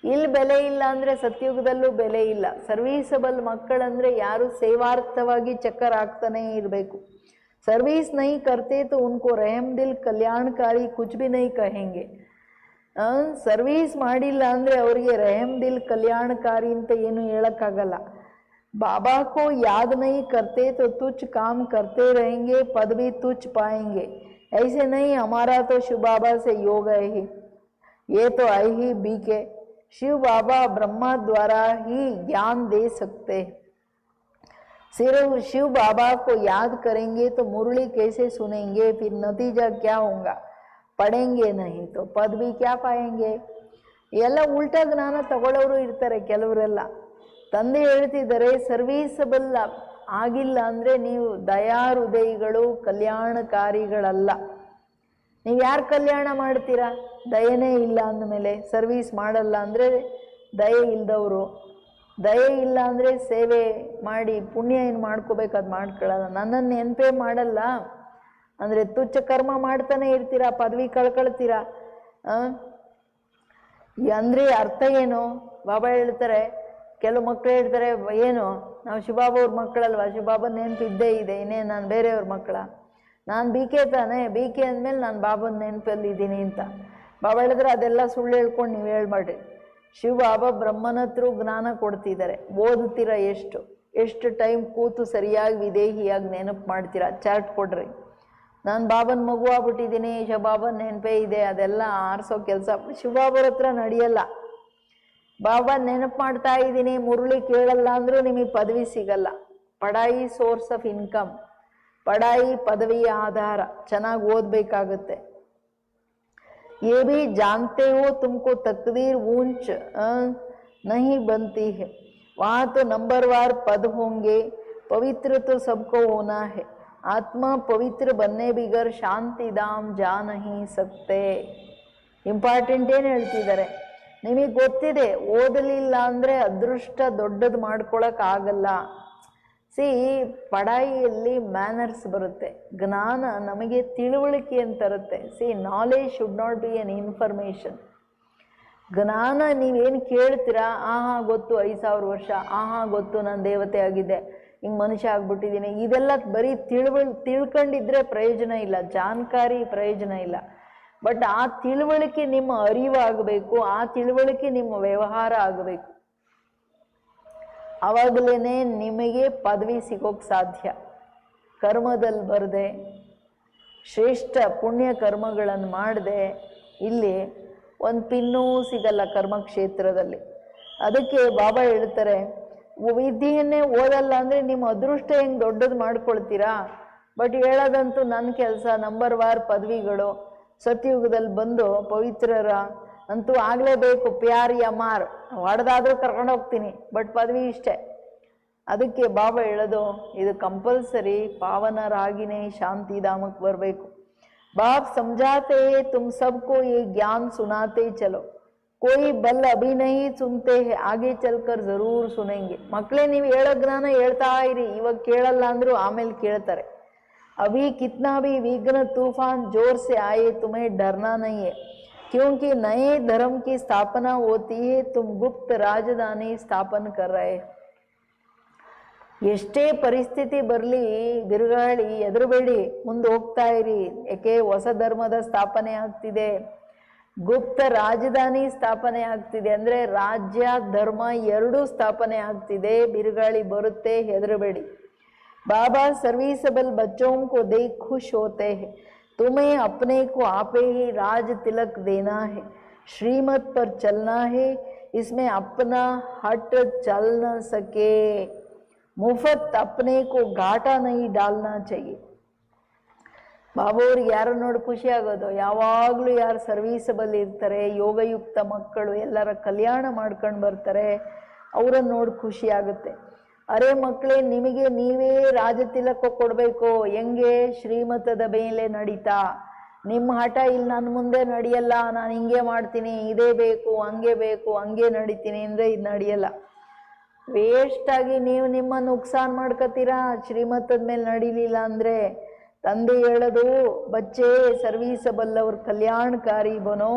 ಇಲ್ಲಿ ಬೆಲೆ ಇಲ್ಲ ಅಂದರೆ ಸತ್ಯುಗದಲ್ಲೂ ಬೆಲೆ ಇಲ್ಲ. ಸರ್ವೀಸಬಲ್ ಮಕ್ಕಳಂದರೆ ಯಾರು ಸೇವಾರ್ಥವಾಗಿ ಚಕ್ಕರ್ ಹಾಕ್ತಾನೇ ಇರಬೇಕು. ಸರ್ವಿಸ್ ನೈ ಕರ್ತೆ ತೋ ಉನ್ಕೋ ರೆಹಮ್ ದಿಲ್ ಕಲ್ಯಾಣಕಾರಿ ಕುಚ್ ಭಿ ನೈ ಕಹೆಂಗೆ. ಸರ್ವೀಸ್ ಮಾಡಿಲ್ಲ ಅಂದರೆ ಅವರಿಗೆ ರೆಹಮ್ ದಿಲ್ ಕಲ್ಯಾಣಕಾರಿ ಅಂತ ಏನು ಹೇಳೋಕ್ಕಾಗಲ್ಲ. बाबा को याद नहीं करते तो तुच्छ काम करते रहेंगे, पद भी तुच्छ पाएंगे. ऐसे नहीं हमारा तो शिव बाबा से योग है ही, ये तो आई ही बीके. शिव बाबा ब्रह्मा द्वारा ही ज्ञान दे सकते हैं. सिर्फ शिव बाबा को याद करेंगे तो मुरली कैसे सुनेंगे, फिर नतीजा क्या होगा, पढ़ेंगे नहीं तो पद भी क्या पाएंगे. ಎಲ್ಲ ಉಲ್ಟಾ ಜ್ಞಾನ ತಗೊಳ್ಳೋರು ಇರ್ತಾರೆ ಕೆಲವರೆಲ್ಲ. ತಂದೆ ಹೇಳ್ತಿದ್ದಾರೆ, ಸರ್ವೀಸಬಲ್ ಆಗಿಲ್ಲ ಅಂದರೆ ನೀವು ದಯಾಹೃದಯಿಗಳು, ಕಲ್ಯಾಣಕಾರಿಗಳಲ್ಲ. ನೀವು ಯಾರು ಕಲ್ಯಾಣ ಮಾಡ್ತೀರಾ? ದಯೆನೇ ಇಲ್ಲ ಅಂದಮೇಲೆ ಸರ್ವೀಸ್ ಮಾಡಲ್ಲ ಅಂದರೆ ದಯೆ ಇಲ್ದವರು. ದಯೆ ಇಲ್ಲ ಅಂದರೆ ಸೇವೆ ಮಾಡಿ ಪುಣ್ಯ ಏನು ಮಾಡ್ಕೋಬೇಕು ಅದು ಮಾಡ್ಕೊಳ್ಳಲ್ಲ. ನನ್ನನ್ನು ನೆನಪೇ ಮಾಡಲ್ಲ ಅಂದರೆ ತುಚ್ಛ ಕರ್ಮ ಮಾಡ್ತಾನೆ ಇರ್ತೀರಾ, ಪದವಿ ಕಳ್ಕೊಳ್ತೀರಾ. ಅಂದರೆ ಅರ್ಥ ಏನು? ಬಾಬಾ ಹೇಳ್ತಾರೆ, ಕೆಲವು ಮಕ್ಕಳು ಹೇಳ್ತಾರೆ, ಏನು ನಾವು ಶಿವಬಾಬಾ ಅವ್ರ ಮಕ್ಕಳಲ್ವ, ಶಿವಬಾಬನ ನೆನಪು ಇದ್ದೇ ಇದೆ, ಇನ್ನೇನು ನಾನು ಬೇರೆಯವ್ರ ಮಕ್ಕಳ? ನಾನು ಬಿ ಕೆ ತಾನೆ, ಬಿ ಕೆ ಅಂದಮೇಲೆ ನಾನು ಬಾಬನ ನೆನಪಲ್ಲಿದ್ದೀನಿ ಅಂತ. ಬಾಬಾ ಹೇಳಿದ್ರೆ ಅದೆಲ್ಲ ಸುಳ್ಳು ಹೇಳ್ಕೊಂಡು ನೀವು ಹೇಳ್ಬೇಡ್ರಿ. ಶಿವಬಾಬಾ ಬ್ರಹ್ಮನ ಹತ್ರ ಜ್ಞಾನ ಕೊಡ್ತಿದ್ದಾರೆ. ಓದುತ್ತೀರಾ? ಎಷ್ಟು ಟೈಮ್ ಕೂತು ಸರಿಯಾಗಿ ವಿದೇಹಿಯಾಗಿ ನೆನಪು ಮಾಡ್ತೀರಾ? ಚಾರ್ಟ್ ಕೊಡ್ರಿ. ನಾನು ಬಾಬನ ಮಗು ಆಗ್ಬಿಟ್ಟಿದ್ದೀನಿ, ಶಿವಬಾಬನ ನೆನಪೇ ಇದೆ, ಅದೆಲ್ಲ ಆರಿಸೋ ಕೆಲಸ ಶಿವಬಾಬರ ಹತ್ರ ನಡೆಯಲ್ಲ. ಬಾಬಾ ನೆನಪು ಮಾಡ್ತಾ ಇದ್ದೀನಿ, ಮುರಳಿ ಕೇಳಲ್ಲ ಅಂದರೂ ನಿಮಗೆ ಪದವಿ ಸಿಗಲ್ಲ. ಪಡಾಯಿ ಸೋರ್ಸ್ ಆಫ್ ಇನ್ಕಮ್, ಪಡಾಯಿ ಪದವಿಯ ಆಧಾರ. ಚೆನ್ನಾಗಿ ಓದಬೇಕಾಗುತ್ತೆ. ये भी जानते हो तुमको तकदीर ऊंच नहीं बनती है, वहाँ तो नंबरवार पद होंगे, पवित्र तो सबको होना है, आत्मा पवित्र बनने बिगर शांति धाम जा नहीं सकते. ಇಂಪಾರ್ಟೆಂಟ್ ಏನು ಹೇಳ್ತಿದ್ದಾರೆ? ನಿಮಗೆ ಗೊತ್ತಿದೆ, ಓದಲಿಲ್ಲ ಅಂದರೆ ಅದೃಷ್ಟ ದೊಡ್ಡದು ಮಾಡ್ಕೊಳಕ್ಕಾಗಲ್ಲ. ಪಡಾಯಿಯಲ್ಲಿ ಮ್ಯಾನರ್ಸ್ ಬರುತ್ತೆ, ಜ್ಞಾನ ನಮಗೆ ತಿಳುವಳಿಕೆ ಅಂತರುತ್ತೆ. Knowledge should not be an information. ಜ್ಞಾನ ನೀವೇನು ಕೇಳ್ತೀರಾ, ಗೊತ್ತು 5000 ವರ್ಷ, ಗೊತ್ತು ನಾನು ದೇವತೆ ಆಗಿದ್ದೆ, ಹಿಂಗೆ ಮನುಷ್ಯ ಆಗ್ಬಿಟ್ಟಿದ್ದೀನಿ, ಇದೆಲ್ಲ ಬರೀ ತಿಳ್ಕೊಂಡಿದ್ರೆ ಪ್ರಯೋಜನ ಇಲ್ಲ, ಜಾನಕಾರಿ ಪ್ರಯೋಜನ ಇಲ್ಲ. ಬಟ್ ಆ ತಿಳುವಳಿಕೆ ನಿಮ್ಮ ಅರಿವಾಗಬೇಕು, ಆ ತಿಳುವಳಿಕೆ ನಿಮ್ಮ ವ್ಯವಹಾರ ಆಗಬೇಕು. ಆವಾಗಲೇ ನಿಮಗೆ ಪದವಿ ಸಿಗೋಕ್ಕೆ ಸಾಧ್ಯ. ಕರ್ಮದಲ್ಲಿ ಬರದೆ, ಶ್ರೇಷ್ಠ ಪುಣ್ಯ ಕರ್ಮಗಳನ್ನು ಮಾಡದೆ ಇಲ್ಲಿ ಒಂದು ಪಿನ್ನೂ ಸಿಗಲ್ಲ ಕರ್ಮಕ್ಷೇತ್ರದಲ್ಲಿ. ಅದಕ್ಕೆ ಬಾಬಾ ಹೇಳ್ತಾರೆ, ವಿದ್ಯೆಯನ್ನೇ ಓದಲ್ಲ ಅಂದರೆ ನಿಮ್ಮ ಅದೃಷ್ಟ ಹೆಂಗೆ ದೊಡ್ಡದು ಮಾಡ್ಕೊಳ್ತೀರಾ? ಬಟ್ ಹೇಳೋದಂತೂ ನನ್ನ ಕೆಲಸ. ನಂಬರ್ವಾರ್ ಪದವಿಗಳು ಸತ್ಯುಗದಲ್ಲಿ ಬಂದು ಪವಿತ್ರರ ಅಂತೂ ಆಗಲೇಬೇಕು. ಪ್ಯಾರ್ ಯಾ ಮಾರ್, ಹೊಡೆದಾದ್ರೂ ಕರ್ಕೊಂಡು ಹೋಗ್ತೀನಿ, ಬಟ್ ಪದವಿ ಇಷ್ಟೇ. ಅದಕ್ಕೆ ಬಾಬಾ ಹೇಳೋದು, ಇದು ಕಂಪಲ್ಸರಿ. ಪಾವನರಾಗಿನೇ ಶಾಂತಿಧಾಮಕ್ಕೆ ಬರಬೇಕು. ಬಾಪ್ ಸಮझाते तुम सबको ये ज्ञान सुनाते चलो, कोई बल अभी नहीं सुनते हैं, आगे चलकर जरूर सुनेंगे. ಮಕ್ಕಳೇ, ನೀವು ಹೇಳೋ ಜ್ಞಾನ ಹೇಳ್ತಾ ಇರಿ, ಇವಾಗ ಕೇಳಲ್ಲ ಅಂದರೂ ಆಮೇಲೆ ಕೇಳ್ತಾರೆ. अभी कितना भी विघ्न तूफान जोर से आए तुम्हें डरना नहीं है, क्योंकि नए धर्म की स्थापना होती है, तुम गुप्त राजधानी स्थापन कर रहे. ಎಷ್ಟೇ ಪರಿಸ್ಥಿತಿ ಬರಲಿ ಬಿರುಗಾಳಿ ಎದುರುಬೇಡಿ, ಮುಂದೆ ಹೋಗ್ತಾ ಇರಿ. ಏಕೆ? ಹೊಸ ಧರ್ಮದ ಸ್ಥಾಪನೆ ಆಗ್ತಿದೆ, ಗುಪ್ತ ರಾಜಧಾನಿ ಸ್ಥಾಪನೆ ಆಗ್ತಿದೆ. ಅಂದರೆ ರಾಜ್ಯ ಧರ್ಮ ಎರಡೂ ಸ್ಥಾಪನೆ ಆಗ್ತಿದೆ. ಬಿರುಗಾಳಿ ಬರುತ್ತೆ, ಹೆದರಬೇಡಿ. बाबा सर्विसेबल बच्चों को देख खुश होते हैं, तुम्हें अपने को आपे ही राज तिलक देना है, श्रीमत पर चलना है, इसमें अपना हट चल न सके, मुफ्त अपने को घाटा नहीं डालना चाहिए. ಬಾಬಾ ಅವ್ರಿಗೆ ಯಾರು ನೋಡಿ ಖುಷಿ ಆಗೋದು? ಯಾವಾಗಲೂ ಯಾರು ಸರ್ವೀಸಬಲ್ ಇರ್ತಾರೆ, ಯೋಗಯುಕ್ತ ಮಕ್ಕಳು, ಎಲ್ಲರ ಕಲ್ಯಾಣ ಮಾಡ್ಕೊಂಡು ಬರ್ತಾರೆ, ಅವರನ್ನು ನೋಡಿ ಖುಷಿ ಆಗುತ್ತೆ. ಅರೆ ಮಕ್ಕಳೇ, ನಿಮಗೆ ನೀವೇ ರಾಜತಿಲಕ ಕೊಡಬೇಕು. ಹೆಂಗೆ? ಶ್ರೀಮತದ ಮೇಲೆ ನಡೀತಾ. ನಿಮ್ಮ ಹಠ ಇಲ್ಲಿ ನನ್ನ ಮುಂದೆ ನಡೆಯಲ್ಲ, ನಾನು ಹಿಂಗೆ ಮಾಡ್ತೀನಿ, ಇದೇ ಬೇಕು, ಹಂಗೆ ಬೇಕು, ಹಂಗೆ ನಡೀತೀನಿ ಅಂದರೆ ಇದು ನಡೆಯಲ್ಲ. ವೇಸ್ಟಾಗಿ ನೀವು ನಿಮ್ಮ ನುಕ್ಸಾನ್ ಮಾಡ್ಕೋತೀರಾ ಶ್ರೀಮತದ ಮೇಲೆ ನಡೀಲಿಲ್ಲ ಅಂದರೆ. ತಂದೆ ಹೇಳೋದು, ಬಚ್ಚೆ ಸರ್ವೀಸಬಲ್ और कल्याणकारी बनो,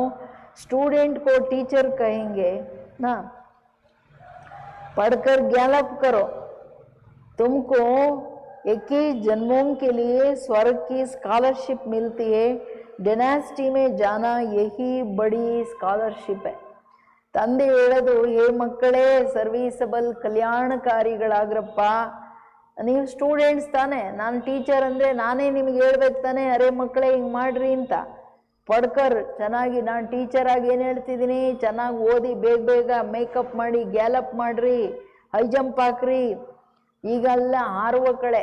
स्टूडेंट को टीचर कहेंगे ना, पढ़कर ज्ञान करो, तुमको 21 जन्मों के लिए स्वर्ग की स्कॉलरशिप मिलती है, डायनेस्टी में जाना यही बड़ी स्कॉलरशिप है. ತಂದೆ ಹೇಳೋದು, ಹೇ ಮಕ್ಕಳೇ, ಸರ್ವೀಸಬಲ್ ಕಲ್ಯಾಣಕಾರಿಗಳಾಗ್ರಪ್ಪ. ನೀವು ಸ್ಟೂಡೆಂಟ್ಸ್ ತಾನೆ, ನಾನು ಟೀಚರ್ ಅಂದರೆ ನಾನೇ ನಿಮಗೆ ಹೇಳ್ಬೇಕು ತಾನೆ, ಅರೆ ಮಕ್ಕಳೇ ಹಿಂಗೆ ಮಾಡ್ರಿ ಅಂತ. ಪಡ್ಕರ್ ಚೆನ್ನಾಗಿ, ನಾನು ಟೀಚರಾಗಿ ಏನು ಹೇಳ್ತಿದ್ದೀನಿ, ಚೆನ್ನಾಗಿ ಓದಿ, ಬೇಗ ಬೇಗ ಮೇಕಪ್ ಮಾಡಿ, ಗ್ಯಾಲಪ್ ಮಾಡಿರಿ, ಹೈ ಜಂಪ್ ಹಾಕ್ರಿ. ಈಗಲ್ಲ ಹಾರುವ ಕಳೆ.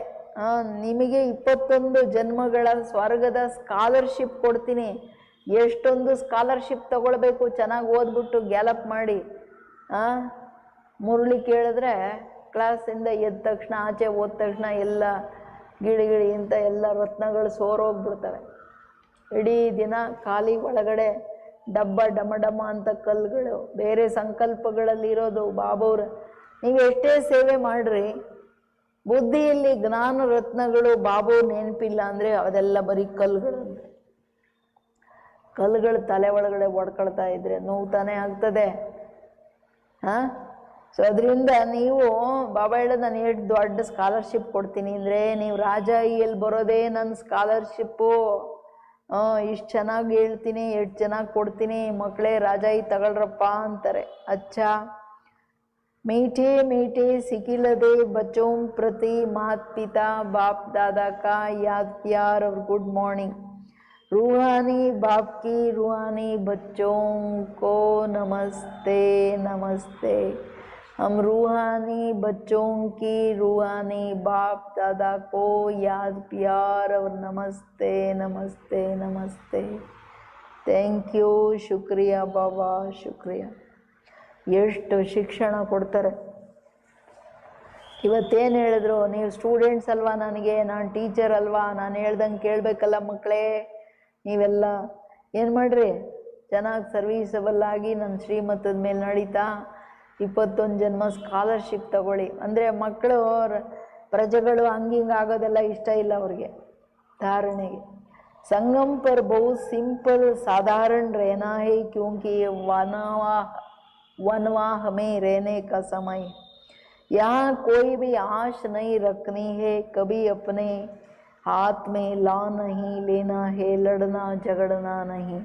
ನಿಮಗೆ 21 ಜನ್ಮಗಳ ಸ್ವರ್ಗದ ಸ್ಕಾಲರ್ಶಿಪ್ ಕೊಡ್ತೀನಿ. ಎಷ್ಟೊಂದು ಸ್ಕಾಲರ್ಶಿಪ್ ತಗೊಳ್ಬೇಕು, ಚೆನ್ನಾಗಿ ಓದ್ಬಿಟ್ಟು ಗ್ಯಾಲಪ್ ಮಾಡಿ. ಮುರಳಿ ಕೇಳಿದ್ರೆ ಕ್ಲಾಸಿಂದ ಎದ್ದ ತಕ್ಷಣ ಆಚೆ ಹೋದ ತಕ್ಷಣ ಎಲ್ಲ ಗಿಳಿ ಅಂತ ಎಲ್ಲ ರತ್ನಗಳು ಸೋರೋಗ್ಬಿಡ್ತವೆ. ಇಡೀ ದಿನ ಖಾಲಿ ಒಳಗಡೆ ಡಬ್ಬ ಡಮ ಡಮ ಅಂತ ಕಲ್ಲುಗಳು, ಬೇರೆ ಸಂಕಲ್ಪಗಳಲ್ಲಿರೋದು ಬಾಬವ್ರ. ನೀವು ಎಷ್ಟೇ ಸೇವೆ ಮಾಡ್ರಿ, ಬುದ್ಧಿಯಲ್ಲಿ ಜ್ಞಾನ ರತ್ನಗಳು ಬಾಬು ನೆನಪಿಲ್ಲ ಅಂದರೆ ಅದೆಲ್ಲ ಬರೀ ಕಲ್ಲುಗಳು. ಕಲ್ಲುಗಳು ತಲೆ ಒಳಗಡೆ ಒಡ್ಕೊಳ್ತಾ ಇದ್ರೆ ನೋವು ತಾನೇ ಆಗ್ತದೆ. ಸೊ ಅದರಿಂದ ನೀವು ಬಾಬಾ ಹೇಳೋದು, ನಾನು ಎಷ್ಟು ದೊಡ್ಡ ಸ್ಕಾಲರ್ಶಿಪ್ ಕೊಡ್ತೀನಿ ಅಂದರೆ, ನೀವು ರಾಜ ಎಲ್ಲಿ ಬರೋದೇ ನನ್ನ ಸ್ಕಾಲರ್ಶಿಪ್ಪು. ಇಷ್ಟು ಚೆನ್ನಾಗಿ ಹೇಳ್ತೀನಿ, ಎಷ್ಟು ಚೆನ್ನಾಗಿ ಕೊಡ್ತೀನಿ, ಮಕ್ಕಳೇ ರಾಜಾಯಿ ತಗೊಳ್ರಪ್ಪ ಅಂತಾರೆ. ಅಚ್ಚಾ मीठे मीठे सिकिलदे बच्चों प्रति माता पिता बाप दादा का याद प्यार और गुड मॉर्निंग. रूहानी बाप की रूहानी बच्चों को नमस्ते नमस्ते. हम रूहानी बच्चों की रूहानी बाप दादा को याद प्यार और नमस्ते नमस्ते नमस्ते. थैंक यू, शुक्रिया बाबा, शुक्रिया. ಎಷ್ಟು ಶಿಕ್ಷಣ ಕೊಡ್ತಾರೆ. ಇವತ್ತೇನು ಹೇಳಿದ್ರು, ನೀವು ಸ್ಟೂಡೆಂಟ್ಸ್ ಅಲ್ವಾ, ನನಗೆ ನಾನು ಟೀಚರ್ ಅಲ್ವಾ, ನಾನು ಹೇಳ್ದಂಗೆ ಕೇಳಬೇಕಲ್ಲ ಮಕ್ಕಳೇ. ನೀವೆಲ್ಲ ಏನು ಮಾಡಿರಿ, ಚೆನ್ನಾಗಿ ಸರ್ವೀಸಬಲ್ ಆಗಿ ನನ್ನ ಶ್ರೀಮತದ ಮೇಲೆ ನಡೀತಾ 21 ಜನ್ಮ ಸ್ಕಾಲರ್ಶಿಪ್ ತಗೊಳ್ಳಿ ಅಂದರೆ, ಮಕ್ಕಳು ಪ್ರಜೆಗಳು ಹಂಗಿಂಗೆ ಆಗೋದೆಲ್ಲ ಇಷ್ಟ ಇಲ್ಲ ಅವ್ರಿಗೆ ಧಾರಣೆಗೆ. संगम पर बहुत सिंपल साधारण रहना है, क्योंकि ये वनवाह में रहने का समय. यहाँ कोई भी आश नहीं रखनी है, कभी अपने हाथ में ला नहीं लेना है, लड़ना झगड़ना नहीं.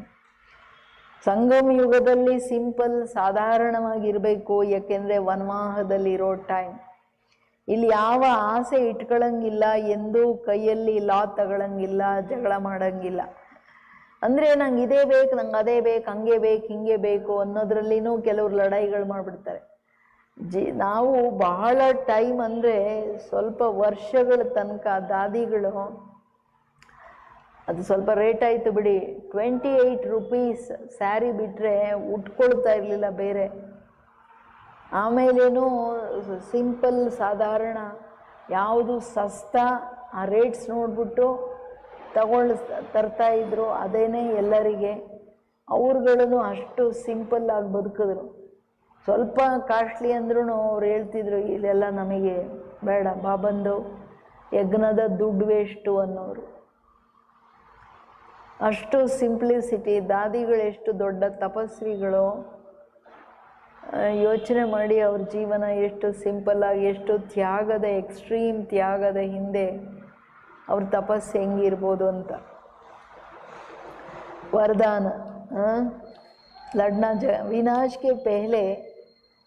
ಸಂಗಮ ಯುಗದಲ್ಲಿ ಸಿಂಪಲ್ ಸಾಧಾರಣವಾಗಿರಬೇಕು, ಯಾಕೆಂದರೆ ವನವಾಹದಲ್ಲಿರೋ ಟೈಮ್. ಇಲ್ಲಿ ಯಾವ ಆಸೆ ಇಟ್ಕೊಳ್ಳಂಗಿಲ್ಲ, ಎಂದೂ ಕೈಯಲ್ಲಿ ಲಾ ತಗೊಳಂಗಿಲ್ಲ, ಜಗಳ ಮಾಡಂಗಿಲ್ಲ. ಅಂದರೆ ನಂಗೆ ಇದೇ ಬೇಕು, ನಂಗೆ ಅದೇ ಬೇಕು, ಹಂಗೆ ಬೇಕು, ಹಿಂಗೆ ಬೇಕು ಅನ್ನೋದ್ರಲ್ಲಿನೂ ಕೆಲವ್ರು ಲಡಾಯಿಗಳು ಮಾಡಿಬಿಡ್ತಾರೆ. ನಾವು ಬಹಳ ಟೈಮ್ ಅಂದರೆ ಸ್ವಲ್ಪ ವರ್ಷಗಳ ತನಕ ದಾದಿಗಳು, ಅದು ಸ್ವಲ್ಪ ರೇಟ್ ಆಯಿತು ಬಿಡಿ, 28 ರೂಪೀಸ್ ಸ್ಯಾರಿ ಬಿಟ್ಟರೆ ಉಟ್ಕೊಳ್ತಾ ಇರಲಿಲ್ಲ ಬೇರೆ. ಆಮೇಲೇನು ಸಿಂಪಲ್ ಸಾಧಾರಣ ಯಾವುದು ಸಸ್ತಾ ಆ ರೇಟ್ಸ್ ನೋಡಿಬಿಟ್ಟು ತರ್ತಾಯಿದ್ರು, ಅದೇನೇ ಎಲ್ಲರಿಗೆ. ಅವ್ರುಗಳನ್ನು ಅಷ್ಟು ಸಿಂಪಲ್ಲಾಗಿ ಬದುಕಿದ್ರು. ಸ್ವಲ್ಪ ಕಾಸ್ಟ್ಲಿ ಅಂದ್ರೂ ಅವ್ರು ಹೇಳ್ತಿದ್ರು, ಇಲ್ಲೆಲ್ಲ ನಮಗೆ ಬೇಡ, ಬಾಬಂದು ಯಜ್ಞದ ದುಡ್ಡು ವೇಸ್ಟು ಅನ್ನೋರು. ಅಷ್ಟು ಸಿಂಪ್ಲಿಸಿಟಿ. ದಾದಿಗಳು ಎಷ್ಟು ದೊಡ್ಡ ತಪಸ್ವಿಗಳು, ಯೋಚನೆ ಮಾಡಿ ಅವ್ರ ಜೀವನ ಎಷ್ಟು ಸಿಂಪಲ್ಲಾಗಿ, ಎಷ್ಟು ತ್ಯಾಗದ, ಎಕ್ಸ್ಟ್ರೀಮ್ ತ್ಯಾಗದ ಹಿಂದೆ ಅವ್ರ ತಪಸ್ಸು ಹೆಂಗಿರ್ಬೋದು ಅಂತ. ವರದಾನ ಲಡ್ನಾ ವಿನಾಶ್ ಕೆ ಪೆಹಲೆ.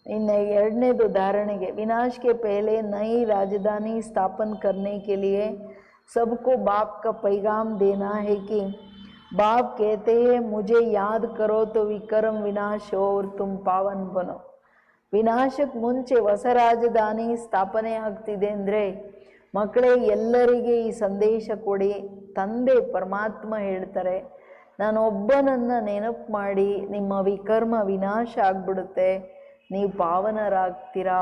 ಇನ್ನು ಎರಡನೇದು ಧಾರಣೆಗೆ, ವಿನಾಶ್ ಕೆ ಪೆಹಲೆ ನई राजधानी स्थापन करने के लिए सबको बाप का पैगाम देना है कि बाप कहते हैं, मुझे याद करो तो विक्रम विनाश हो और तुम पावन बनो. ವಿನಾಶಕ್ಕೆ ಮುಂಚೆ ಹೊಸ ರಾಜಧಾನಿ ಸ್ಥಾಪನೆ ಆಗ್ತಿದೆ ಅಂದರೆ, ಮಕ್ಕಳೇ ಎಲ್ಲರಿಗೆ ಈ ಸಂದೇಶ ಕೊಡಿ. ತಂದೆ ಪರಮಾತ್ಮ ಹೇಳ್ತಾರೆ, ನಾನೊಬ್ಬನನ್ನು ನೆನಪು ಮಾಡಿ ನಿಮ್ಮ ವಿಕರ್ಮ ವಿನಾಶ ಆಗ್ಬಿಡುತ್ತೆ, ನೀವು ಪಾವನರಾಗ್ತೀರಾ.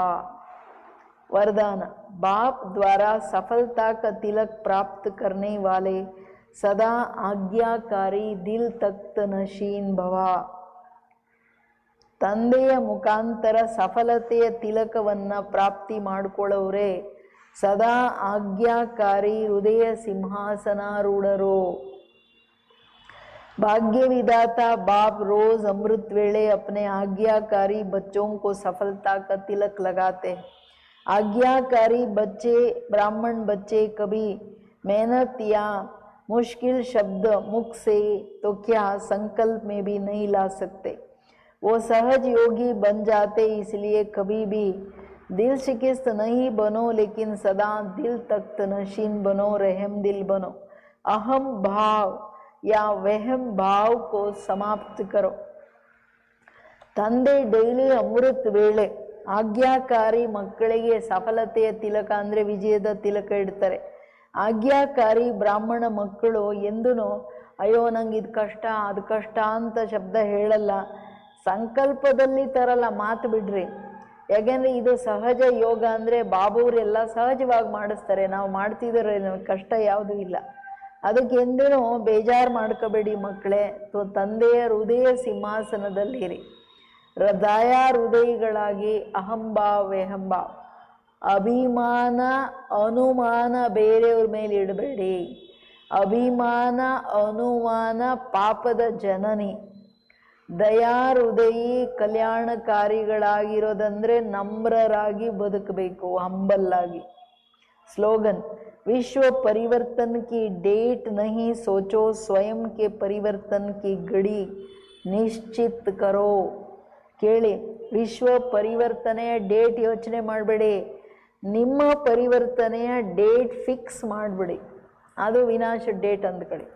वरदान बाप द्वारा सफलता का तिलक प्राप्त करने वाले सदा आज्ञाकारी दिल तख्त नशीन भव. ತಂದೆಯ ಮುಖಾಂತರ ಸಫಲತೆಯ ತಿಲಕವನ್ನು ಪ್ರಾಪ್ತಿ ಮಾಡಿಕೊಳ್ಳೋರೆ ಸದಾ ಆಜ್ಞಾಕಾರಿ ಹೃದಯ ಸಿಂಹಾಸನಾರೂಢರು. भाग्य विदाता बाप रोज अमृत वेले अपने आज्ञाकारी बच्चों को सफलता का तिलक लगाते. आज्ञाकारी बच्चे, ब्राह्मण बच्चे कभी मेहनत या मुश्किल शब्द मुख से तो क्या संकल्प में भी नहीं ला सकते. वो सहज योगी बन जाते, इसलिए कभी भी दिल शिकस्त नहीं बनो, लेकिन सदा दिल तख्त नशीन बनो, रहम दिल बनो. अहम भाव या वहम भाव को समाप्त करो. ತಂದೆ ಡೈಲಿ ಅಮೃತ ವೇಳೆ ಆಜ್ಞಾಕಾರಿ ಮಕ್ಕಳಿಗೆ ಸಫಲತೆಯ ತಿಲಕ ಅಂದರೆ ವಿಜಯದ ತಿಲಕ ಇಡ್ತಾರೆ. ಆಜ್ಞಾಕಾರಿ ಬ್ರಾಹ್ಮಣ ಮಕ್ಕಳು ಎಂದೂ ಅಯ್ಯೋ ನಂಗೆ ಇದು ಕಷ್ಟ ಅದು ಕಷ್ಟ ಅಂತ ಶಬ್ದ ಹೇಳಲ್ಲ. ಸಂಕಲ್ಪದಲ್ಲಿ ತರಲ್ಲ, ಮಾತು ಬಿಡ್ರಿ. ಯಾಕೆಂದರೆ ಇದು ಸಹಜ ಯೋಗ ಅಂದರೆ ಬಾಬುವರೆಲ್ಲ ಸಹಜವಾಗಿ ಮಾಡಿಸ್ತಾರೆ, ನಾವು ಮಾಡ್ತಿದ್ರೆ ಕಷ್ಟ ಯಾವುದೂ ಇಲ್ಲ. ಅದಕ್ಕೆ ಎಂದೇನೋ ಬೇಜಾರು ಮಾಡ್ಕೋಬೇಡಿ ಮಕ್ಕಳೇ. ತಂದೆಯ ಹೃದಯ ಸಿಂಹಾಸನದಲ್ಲಿರಿ, ಹೃದಯ ಹೃದಯಗಳಾಗಿ ಅಹಂಭಾವ ವೆಹಂಭಾವ ಅಭಿಮಾನ ಅನುಮಾನ ಬೇರೆಯವ್ರ ಮೇಲೆ ಇಡಬೇಡಿ. ಅಭಿಮಾನ ಅನುಮಾನ ಪಾಪದ ಜನನಿ. ದಯಾ ಹೃದಯಿ ಕಲ್ಯಾಣಕಾರಿಗಳಾಗಿರೋದಂದ್ರೆ ನಮ್ರರಾಗಿ ಬದುಕಬೇಕು, ಹಂಬಲ್ಲಾಗಿ. ಸ್ಲೋಗನ್: विश्व परिवर्तन की डेट नहीं सोचो, स्वयं के परिवर्तन की घड़ी निश्चित करो. ಕೇಳಿ, ವಿಶ್ವ ಪರಿವರ್ತನೆಯ ಡೇಟ್ ಯೋಚನೆ ಮಾಡಬೇಡಿ, ನಿಮ್ಮ ಪರಿವರ್ತನೆಯ ಡೇಟ್ ಫಿಕ್ಸ್ ಮಾಡಿಬಿಡಿ. ಅದು ವಿನಾಶ ಡೇಟ್ ಅಂದ್ಕೊಳ್ಳಿ.